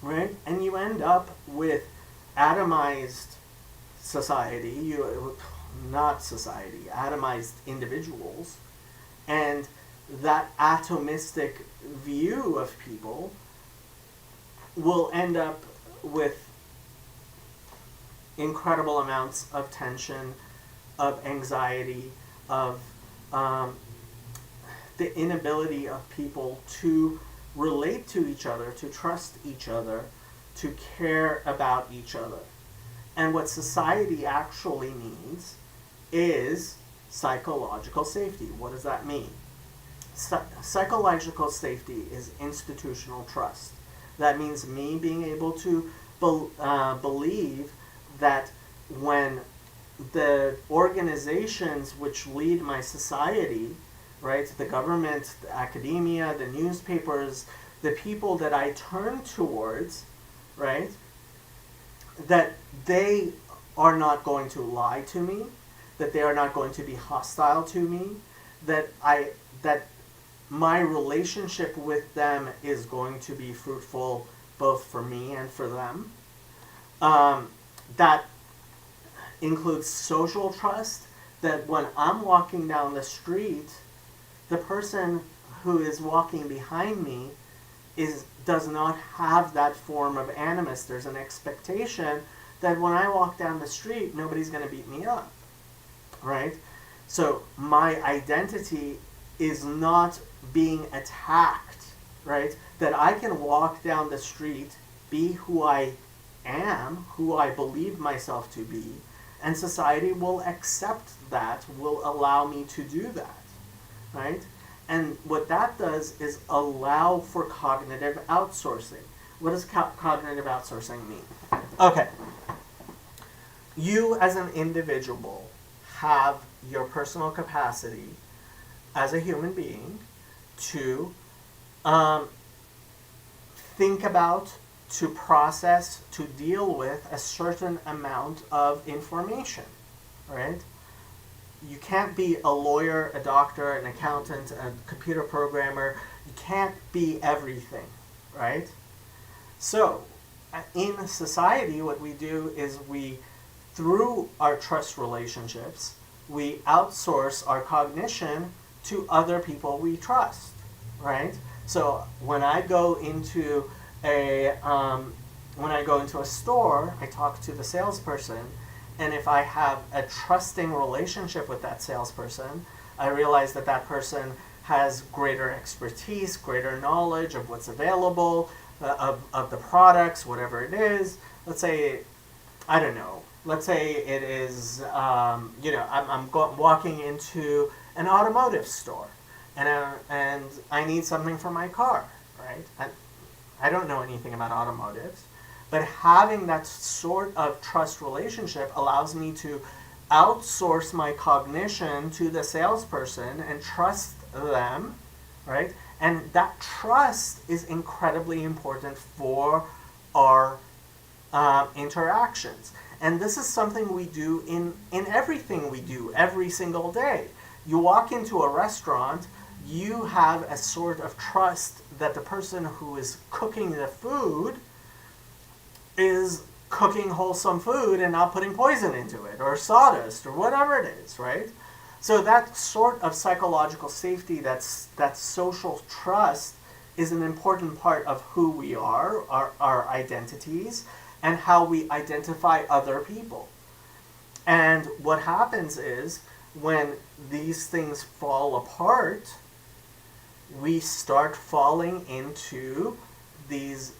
right? And you end up with atomized society, atomized individuals, and that atomistic view of people will end up with incredible amounts of tension, of anxiety, of the inability of people to relate to each other, to trust each other, to care about each other. And what society actually needs is psychological safety. What does that mean? Psychological safety is institutional trust. That means me being able to believe that when the organizations which lead my society, right, the government, the academia, the newspapers, the people that I turn towards, right, that they are not going to lie to me, that they are not going to be hostile to me, that my relationship with them is going to be fruitful both for me and for them. That includes social trust, that when I'm walking down the street, the person who is walking behind me does not have that form of animus. There's an expectation that when I walk down the street, nobody's going to beat me up, right? So my identity is not being attacked, right? That I can walk down the street, be who I am, who I believe myself to be, and society will accept that, will allow me to do that, right? And what that does is allow for cognitive outsourcing. What does cognitive outsourcing mean? Okay. You as an individual have your personal capacity as a human being to think about, to process, to deal with a certain amount of information, right? You can't be a lawyer, a doctor, an accountant, a computer programmer. You can't be everything, right? So, in society, what we do is through our trust relationships, we outsource our cognition to other people we trust, right? So when I go into a store, I talk to the salesperson, and if I have a trusting relationship with that salesperson, I realize that that person has greater expertise, greater knowledge of what's available, of the products, whatever it is. Let's say, I don't know, let's say it is, I'm walking into an automotive store, and I need something for my car, right? I don't know anything about automotives, but having that sort of trust relationship allows me to outsource my cognition to the salesperson and trust them, right? And that trust is incredibly important for our interactions. And this is something we do in everything we do every single day. You walk into a restaurant, you have a sort of trust that the person who is cooking the food is cooking wholesome food and not putting poison into it, or sawdust, or whatever it is, right? So that sort of psychological safety, that social trust, is an important part of who we are, our identities, and how we identify other people. And what happens is, when these things fall apart, we start falling into these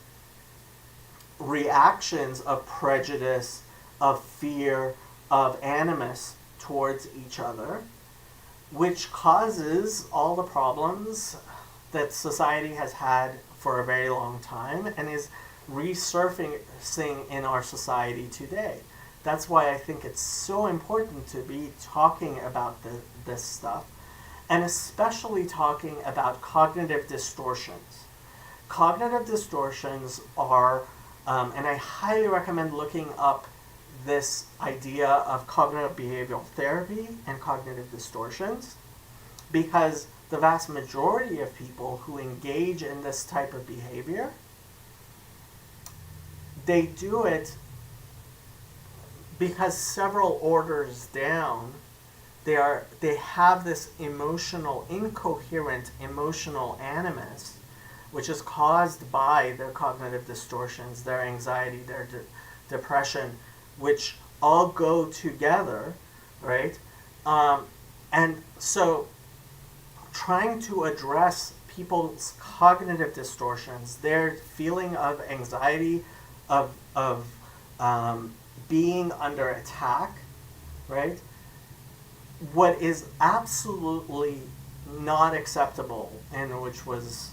reactions of prejudice, of fear, of animus towards each other, which causes all the problems that society has had for a very long time and is resurfacing in our society today. That's why I think it's so important to be talking about this stuff, and especially talking about cognitive distortions. Cognitive distortions are, and I highly recommend looking up this idea of cognitive behavioral therapy and cognitive distortions, because the vast majority of people who engage in this type of behavior, they do it because several orders down, they have this incoherent emotional animus, which is caused by their cognitive distortions, their anxiety, their depression, which all go together, right? And so trying to address people's cognitive distortions, their feeling of anxiety, of being under attack, right? What is absolutely not acceptable, and which was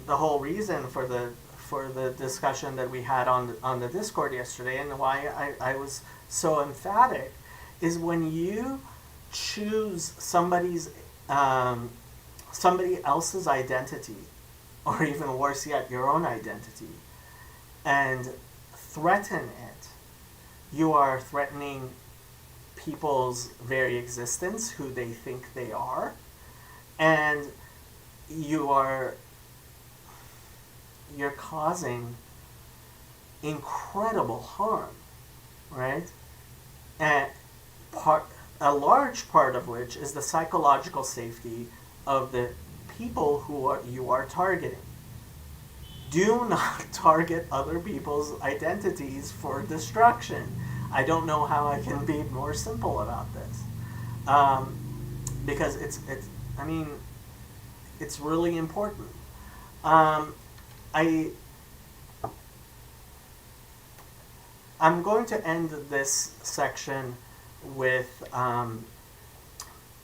the whole reason for the discussion that we had on the Discord yesterday, and why I was so emphatic, is when you choose somebody else's identity, or even worse yet, your own identity, and threaten it, you are threatening people's very existence, who they think they are, and you're causing incredible harm, right? And a large part of which is the psychological safety of the people you are targeting. Do not target other people's identities for destruction. I don't know how I can be more simple about this, because it's really important. I'm going to end this section with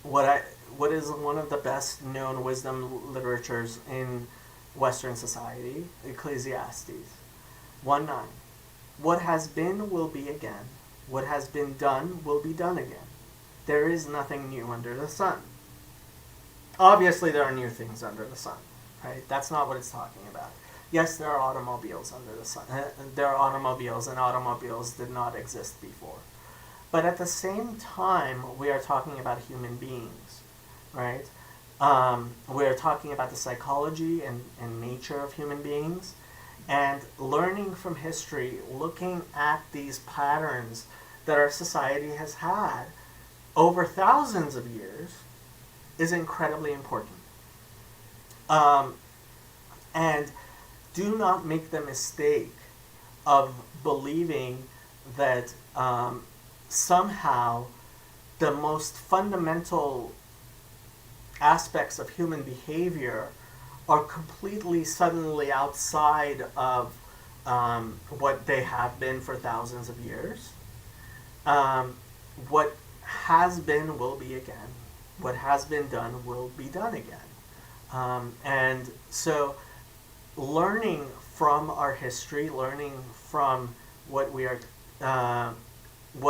what is one of the best known wisdom literatures in Western society, Ecclesiastes 1:9. What has been will be again. What has been done will be done again. There is nothing new under the sun. Obviously, there are new things under the sun, right? That's not what it's talking about. Yes, there are automobiles under the sun. There are automobiles, and automobiles did not exist before. But at the same time, we are talking about human beings, right? We're talking about the psychology and nature of human beings, and learning from history, looking at these patterns that our society has had over thousands of years, is incredibly important. And do not make the mistake of believing that somehow the most fundamental aspects of human behavior are completely suddenly outside of what they have been for thousands of years. What has been will be again. What has been done will be done again. And so learning from our history, learning from what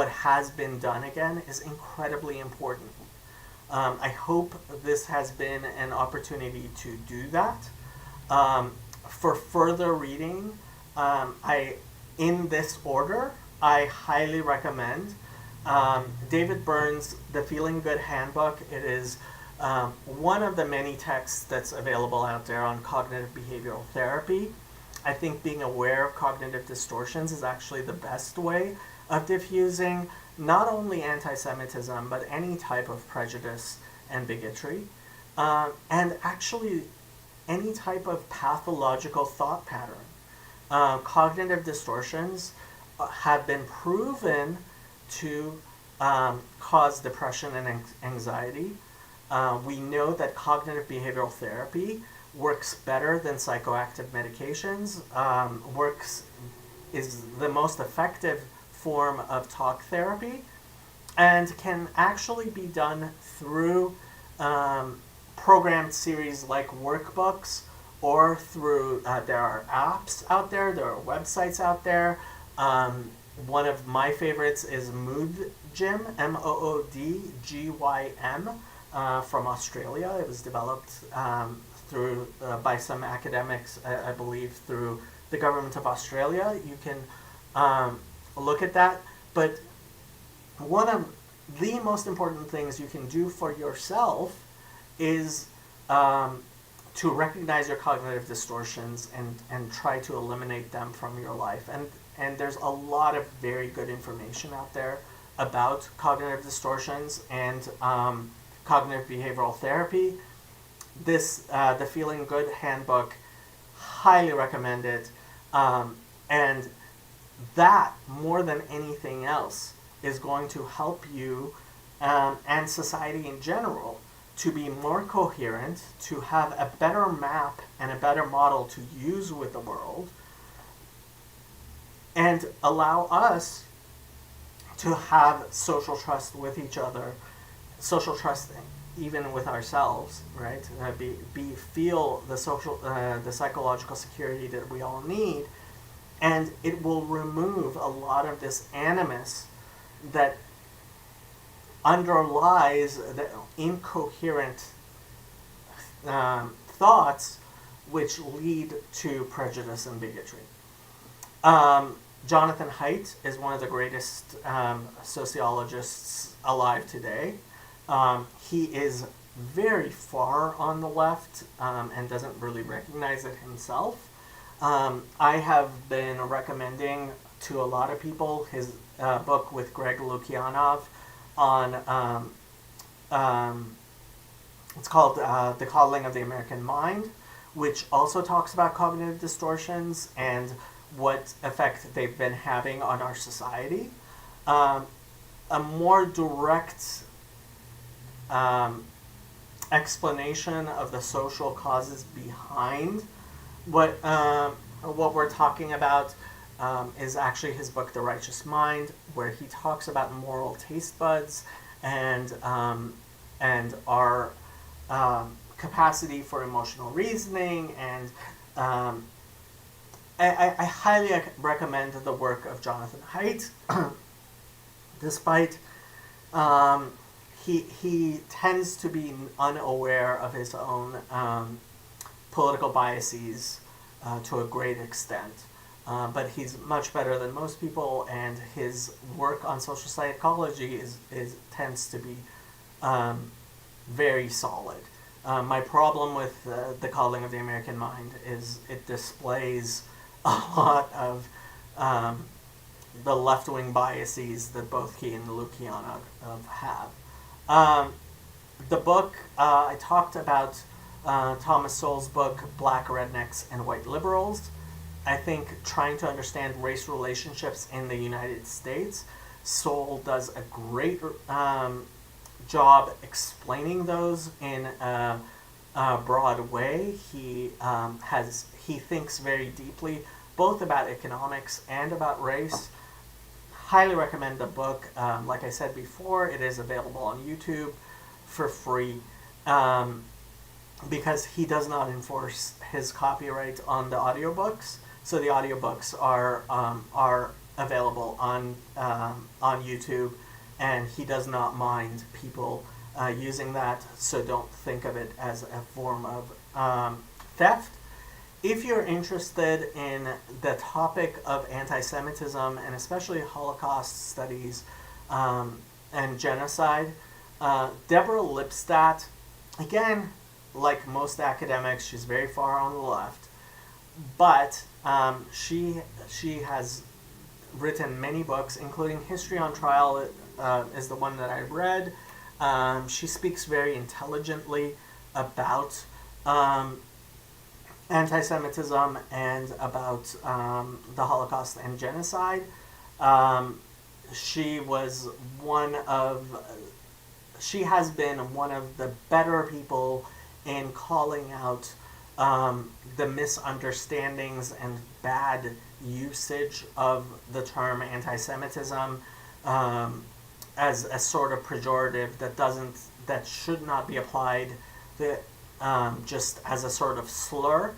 has been done again, is incredibly important. I hope this has been an opportunity to do that. For further reading, in this order, I highly recommend. David Byrne's The Feeling Good Handbook. It is one of the many texts that's available out there on cognitive behavioral therapy. I think being aware of cognitive distortions is actually the best way of diffusing not only anti-Semitism, but any type of prejudice and bigotry, and actually any type of pathological thought pattern. Cognitive distortions have been proven to cause depression and anxiety. We know that cognitive behavioral therapy works better than psychoactive medications, is the most effective form of talk therapy, and can actually be done through programmed series like workbooks, or through, there are apps out there are websites out there. One of my favorites is Moodgym, Moodgym, from Australia. It was developed through by some academics, I believe, through the government of Australia. You can look at that. But one of the most important things you can do for yourself is to recognize your cognitive distortions and try to eliminate them from your life. And there's a lot of very good information out there about cognitive distortions and cognitive behavioral therapy. This, the Feeling Good Handbook, highly recommend it. And that, more than anything else, is going to help you and society in general to be more coherent, to have a better map and a better model to use with the world, and allow us to have social trust with each other, social trust even with ourselves, right? Feel the social, the psychological security that we all need, and it will remove a lot of this animus that underlies the incoherent thoughts which lead to prejudice and bigotry. Jonathan Haidt is one of the greatest sociologists alive today. He is very far on the left and doesn't really recognize it himself. I have been recommending to a lot of people his book with Greg Lukianov on, it's called The Coddling of the American Mind, which also talks about cognitive distortions and what effect they've been having on our society. A more direct explanation of the social causes behind what we're talking about is actually his book, The Righteous Mind, where he talks about moral taste buds and our capacity for emotional reasoning. And I highly recommend the work of Jonathan Haidt, despite he tends to be unaware of his own political biases to a great extent. But he's much better than most people, and his work on social psychology tends to be very solid. My problem with The Coddling of the American Mind is it displays a lot of the left-wing biases that both he and Lukianov have. The book, I talked about Thomas Sowell's book, Black Rednecks and White Liberals. I think trying to understand race relationships in the United States, Sowell does a great job explaining those in a broad way. He thinks very deeply both about economics and about race. Highly recommend the book. Like I said before, it is available on YouTube for free because he does not enforce his copyright on the audiobooks. So the audiobooks are available on YouTube, and he does not mind people using that. So don't think of it as a form of theft. if you're interested in the topic of anti-Semitism and especially Holocaust studies and genocide, Deborah Lipstadt, again, like most academics, she's very far on the left, but she has written many books, including History on Trial is the one that I read. She speaks very intelligently about anti-Semitism and about the Holocaust and genocide. She has been one of the better people in calling out the misunderstandings and bad usage of the term anti-Semitism as a sort of pejorative that should not be applied just as a sort of slur.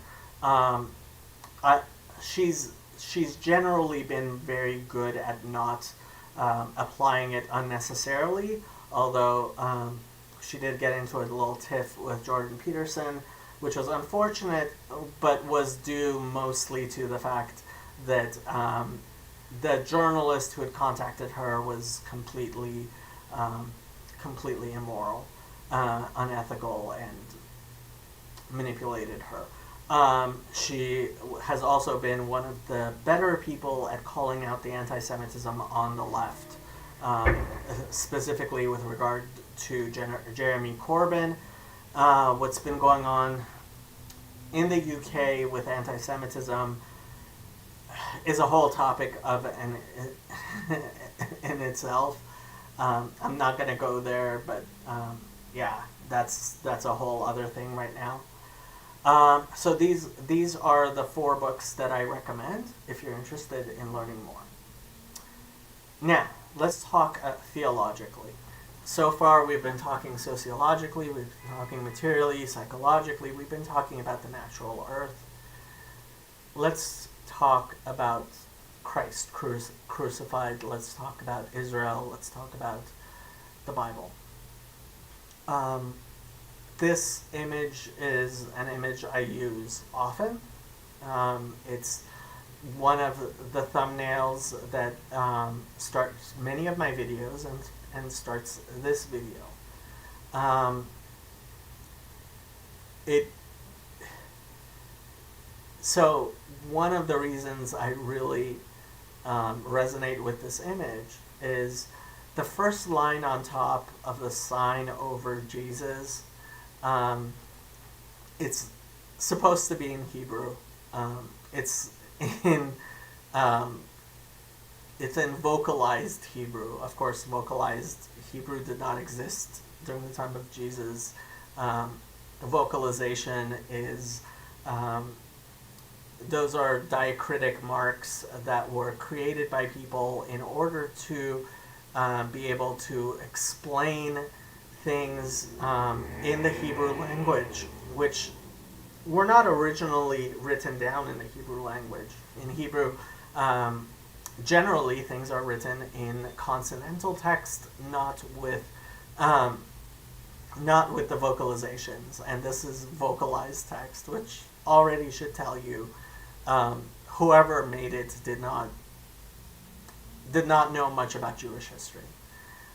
She's generally been very good at not applying it unnecessarily, although she did get into a little tiff with Jordan Peterson, which was unfortunate, but was due mostly to the fact that the journalist who had contacted her was completely immoral, unethical, and manipulated her. She has also been one of the better people at calling out the anti-Semitism on the left, specifically with regard to Jeremy Corbyn. What's been going on in the UK with anti-Semitism is a whole topic in itself. I'm not going to go there, but yeah, that's a whole other thing right now. So these are the 4 books that I recommend if you're interested in learning more. Now, let's talk theologically. So far, we've been talking sociologically, we've been talking materially, psychologically, we've been talking about the natural earth. Let's talk about Christ crucified. Let's talk about Israel. Let's talk about the Bible. This image is an image I use often. It's one of the thumbnails that starts many of my videos and starts this video. So one of the reasons I really resonate with this image is the first line on top of the sign over Jesus. It's supposed to be in Hebrew. It's in vocalized Hebrew. Of course, vocalized Hebrew did not exist during the time of Jesus. Vocalization is those are diacritic marks that were created by people in order to be able to explain things in the Hebrew language, which were not originally written down in the Hebrew language. In Hebrew, generally things are written in consonantal text, not with the vocalizations, and this is vocalized text, which already should tell you whoever made it did not know much about Jewish history.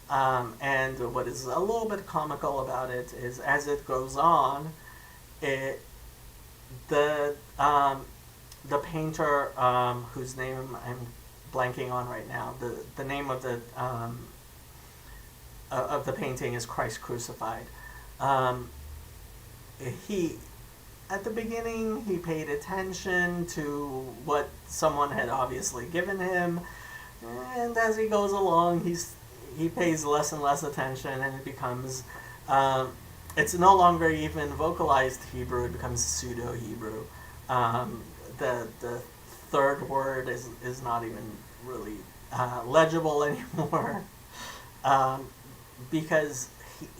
And what is a little bit comical about it is, as it goes on, the painter whose name I'm blanking on right now, the name of the painting is Christ Crucified. He, at the beginning, he paid attention to what someone had obviously given him, and as he goes along, he pays less and less attention, and it becomes it's no longer even vocalized Hebrew; it becomes pseudo-Hebrew. The third word is not even really legible anymore, because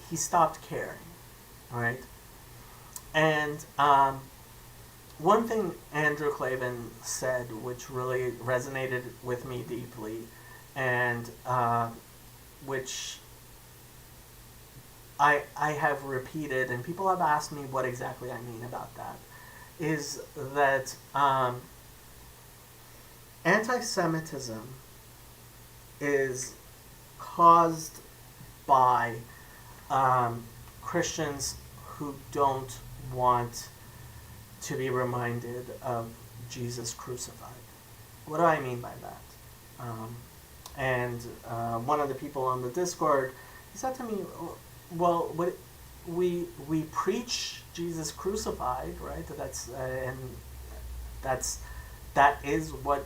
he stopped caring, right? And one thing Andrew Klavan said, which really resonated with me deeply, and which I have repeated, and people have asked me what exactly I mean about that, is that anti-Semitism is caused by Christians who don't want to be reminded of Jesus crucified. What do I mean by that? And one of the people on the Discord, he said to me, well, we preach Jesus crucified, right? That is what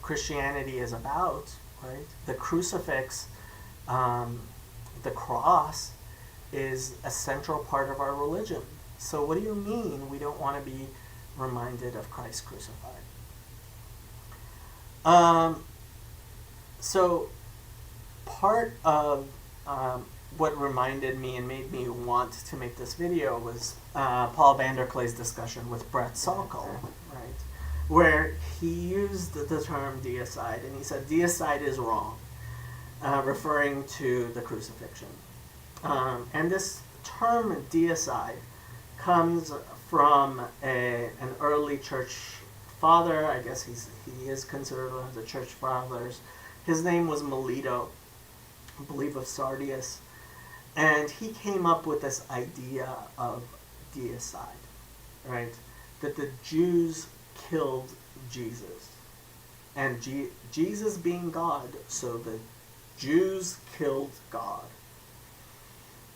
Christianity is about, right? The crucifix, the cross, is a central part of our religion. So what do you mean we don't want to be reminded of Christ crucified? So part of what reminded me and made me want to make this video was Paul Vanderklay's discussion with Brett Salkle, right? Where he used the term deicide, and he said deicide is wrong, referring to the crucifixion. And this term deicide comes from an early church father. I guess he is considered one of the church fathers. His name was Melito, I believe of Sardius. And he came up with this idea of deicide, right? That the Jews killed Jesus. And Jesus being God, so the Jews killed God.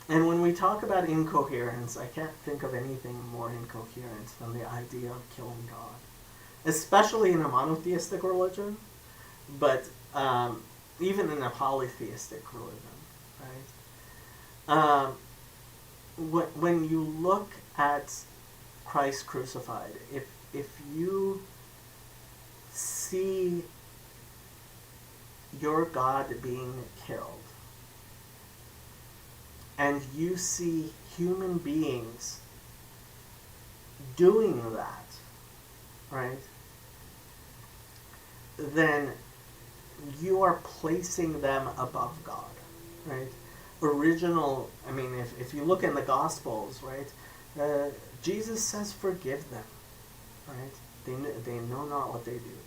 And when we talk about incoherence, I can't think of anything more incoherent than the idea of killing God. Especially in a monotheistic religion, but even in a polytheistic religion, right? When you look at Christ crucified, if you see your God being killed, and you see human beings doing that, right, then you are placing them above God, right? If you look in the Gospels, right, Jesus says, forgive them, right? They know not what they do.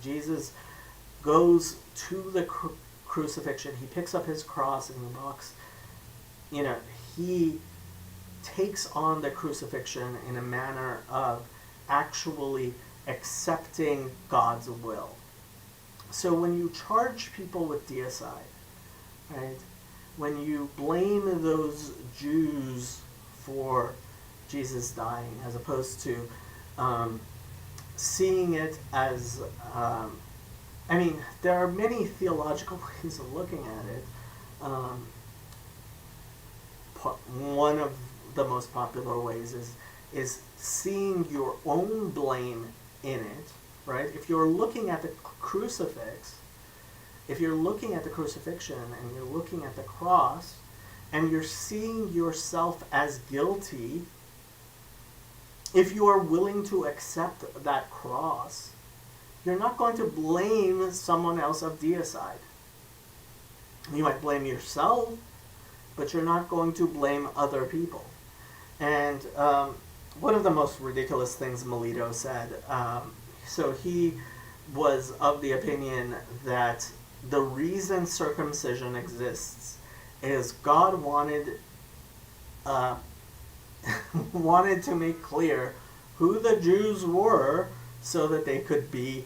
Jesus goes to the crucifixion. He picks up his cross and he walks. He takes on the crucifixion in a manner of actually accepting God's will. So when you charge people with deicide, right, when you blame those Jews for Jesus dying, as opposed to seeing it as, there are many theological ways of looking at it. One of the most popular ways is seeing your own blame in it, right? If you're looking at the crucifix, if you're looking at the crucifixion and you're looking at the cross, and you're seeing yourself as guilty, if you are willing to accept that cross, you're not going to blame someone else of deicide. You might blame yourself, but you're not going to blame other people. And one of the most ridiculous things Melito said, so he was of the opinion that the reason circumcision exists is God wanted to make clear who the Jews were so that they could be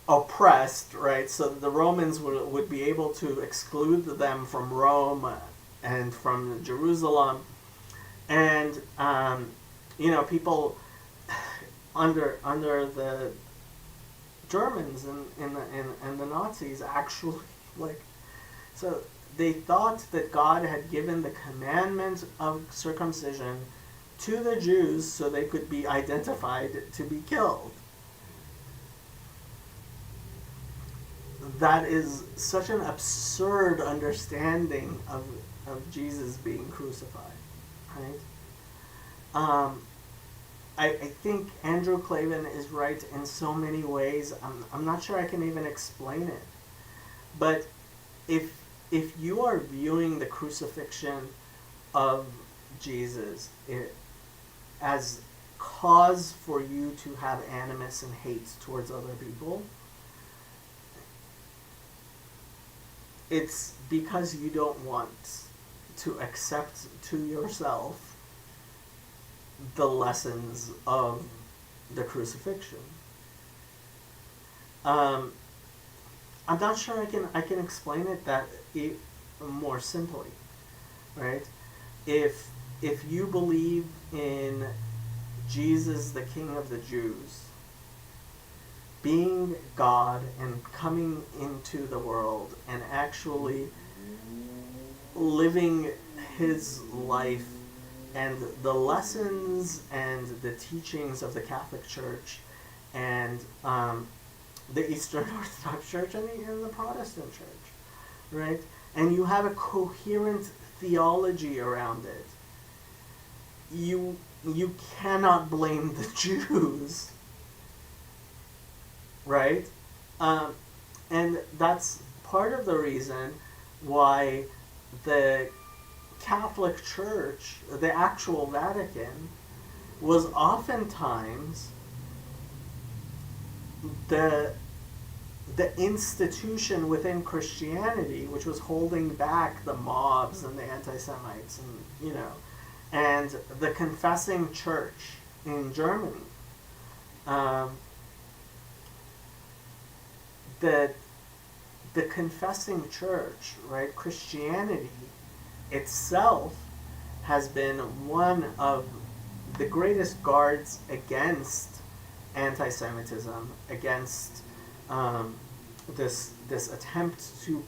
oppressed, right? So that the Romans would be able to exclude them from Rome and from Jerusalem. And, people under the Germans and the Nazis actually, so they thought that God had given the commandment of circumcision to the Jews so they could be identified to be killed. That is such an absurd understanding of Jesus being crucified, right? I think Andrew Clavin is right in so many ways. I'm not sure I can even explain it. But if you are viewing the crucifixion of Jesus as cause for you to have animus and hate towards other people, it's because you don't want to accept to yourself the lessons of the crucifixion. I'm not sure I can explain it more simply, right? If you believe in Jesus, the King of the Jews, being God and coming into the world and actually living his life and the lessons and the teachings of the Catholic Church and the Eastern Orthodox Church and the Protestant Church, right? And you have a coherent theology around it. You cannot blame the Jews, right? And that's part of the reason why the Catholic Church, the actual Vatican, was oftentimes the institution within Christianity which was holding back the mobs and the anti-Semites and the confessing church in Germany. The confessing church, right, Christianity itself has been one of the greatest guards against anti-Semitism, against this attempt to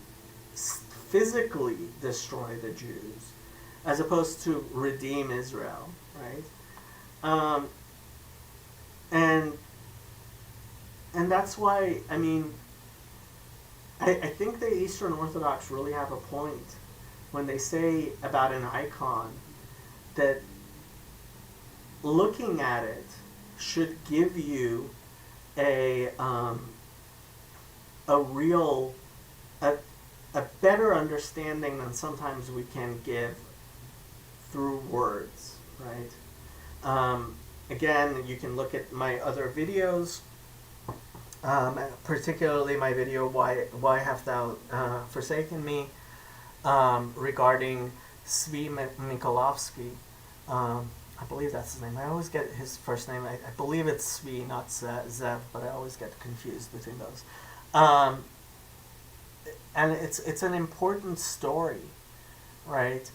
physically destroy the Jews, as opposed to redeem Israel, right? And that's why, I mean, I think the Eastern Orthodox really have a point when they say about an icon that looking at it should give you a better understanding than sometimes we can give through words, right? Again, you can look at my other videos, particularly my video "Why Hast Thou Forsaken Me," regarding Zvi Mikolovsky. I believe that's his name. I always get his first name. I believe it's Zvi, not Zev, but I always get confused between those. And it's an important story, right?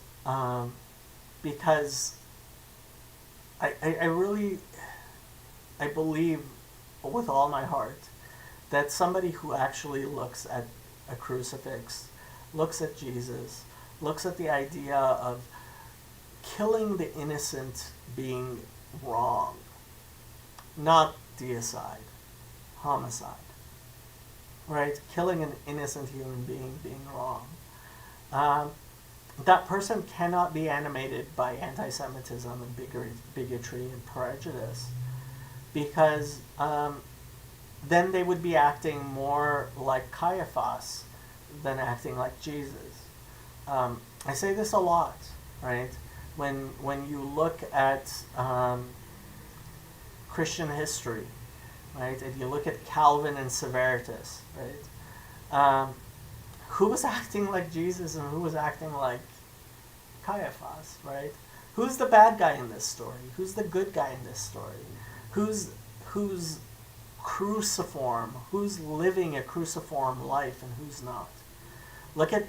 Because I really believe with all my heart that somebody who actually looks at a crucifix, looks at Jesus, looks at the idea of killing the innocent being wrong, not deicide, homicide, right? Killing an innocent human being wrong. That person cannot be animated by anti-Semitism and bigotry and prejudice, because then they would be acting more like Caiaphas than acting like Jesus. I say this a lot, right? When you look at Christian history, right, and you look at Calvin and Servetus, right, who was acting like Jesus and who was acting like Caiaphas, right? Who's the bad guy in this story? Who's the good guy in this story? Who's cruciform? Who's living a cruciform life and who's not? Look at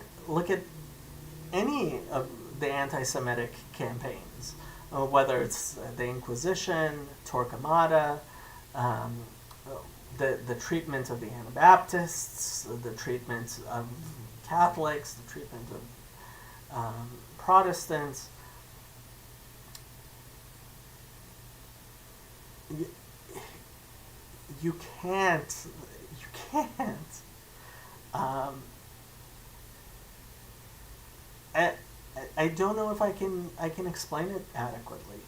any of the anti-Semitic campaigns, whether it's the Inquisition, Torquemada, the treatment of the Anabaptists, the treatment of Catholics, the treatment of Protestants. You can't. I don't know if I can explain it adequately.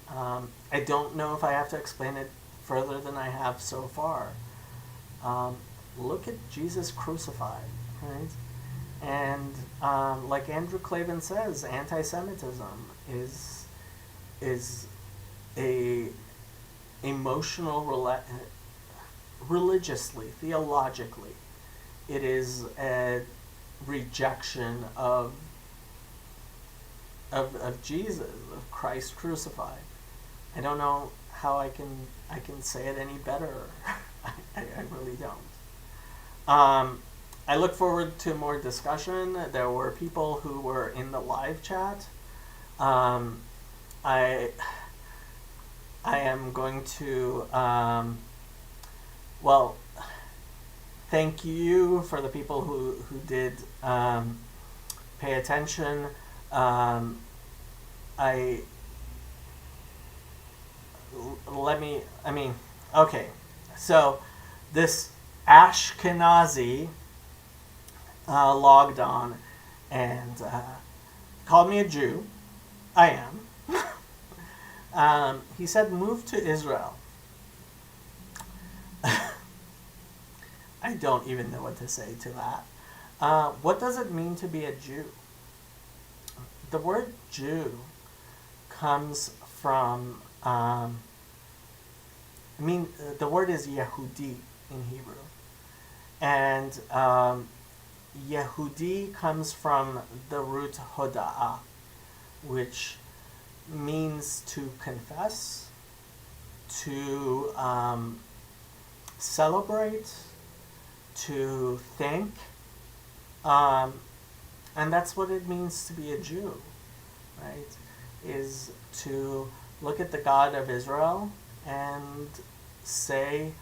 I don't know if I have to explain it further than I have so far. Look at Jesus crucified, right? And like Andrew Clavin says, anti-Semitism is a emotional, religiously, theologically, it is a rejection of Jesus, of Christ crucified. I don't know how I can say it any better. I really don't. I look forward to more discussion. There were people who were in the live chat. I am going to well, thank you for the people who did pay attention. Okay, so this Ashkenazi logged on and called me a Jew. I am. He said, move to Israel. I don't even know what to say to that. What does it mean to be a Jew? The word Jew comes from, the word is Yehudi in Hebrew. And Yehudi comes from the root hoda'ah, which means to confess, to celebrate, to thank, and that's what it means to be a Jew, right? Is to look at the God of Israel and say,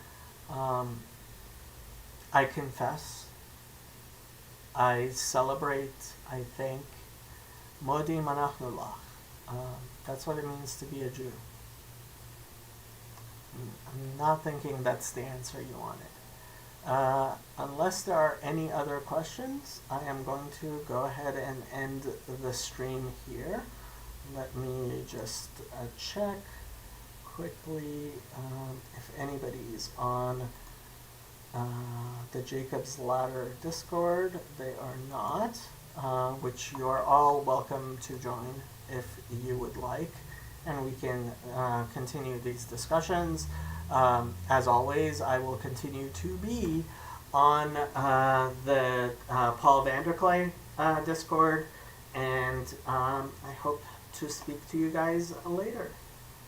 I confess, I celebrate, I thank, Modi manachnu lach. That's what it means to be a Jew. I'm not thinking that's the answer you wanted. Unless there are any other questions, I am going to go ahead and end the stream here. Let me just check quickly if anybody's on the Jacob's Ladder Discord. They are not, which you are all welcome to join if you would like, and we can continue these discussions. As always, I will continue to be on the Paul Vanderklay Discord, and I hope to speak to you guys later.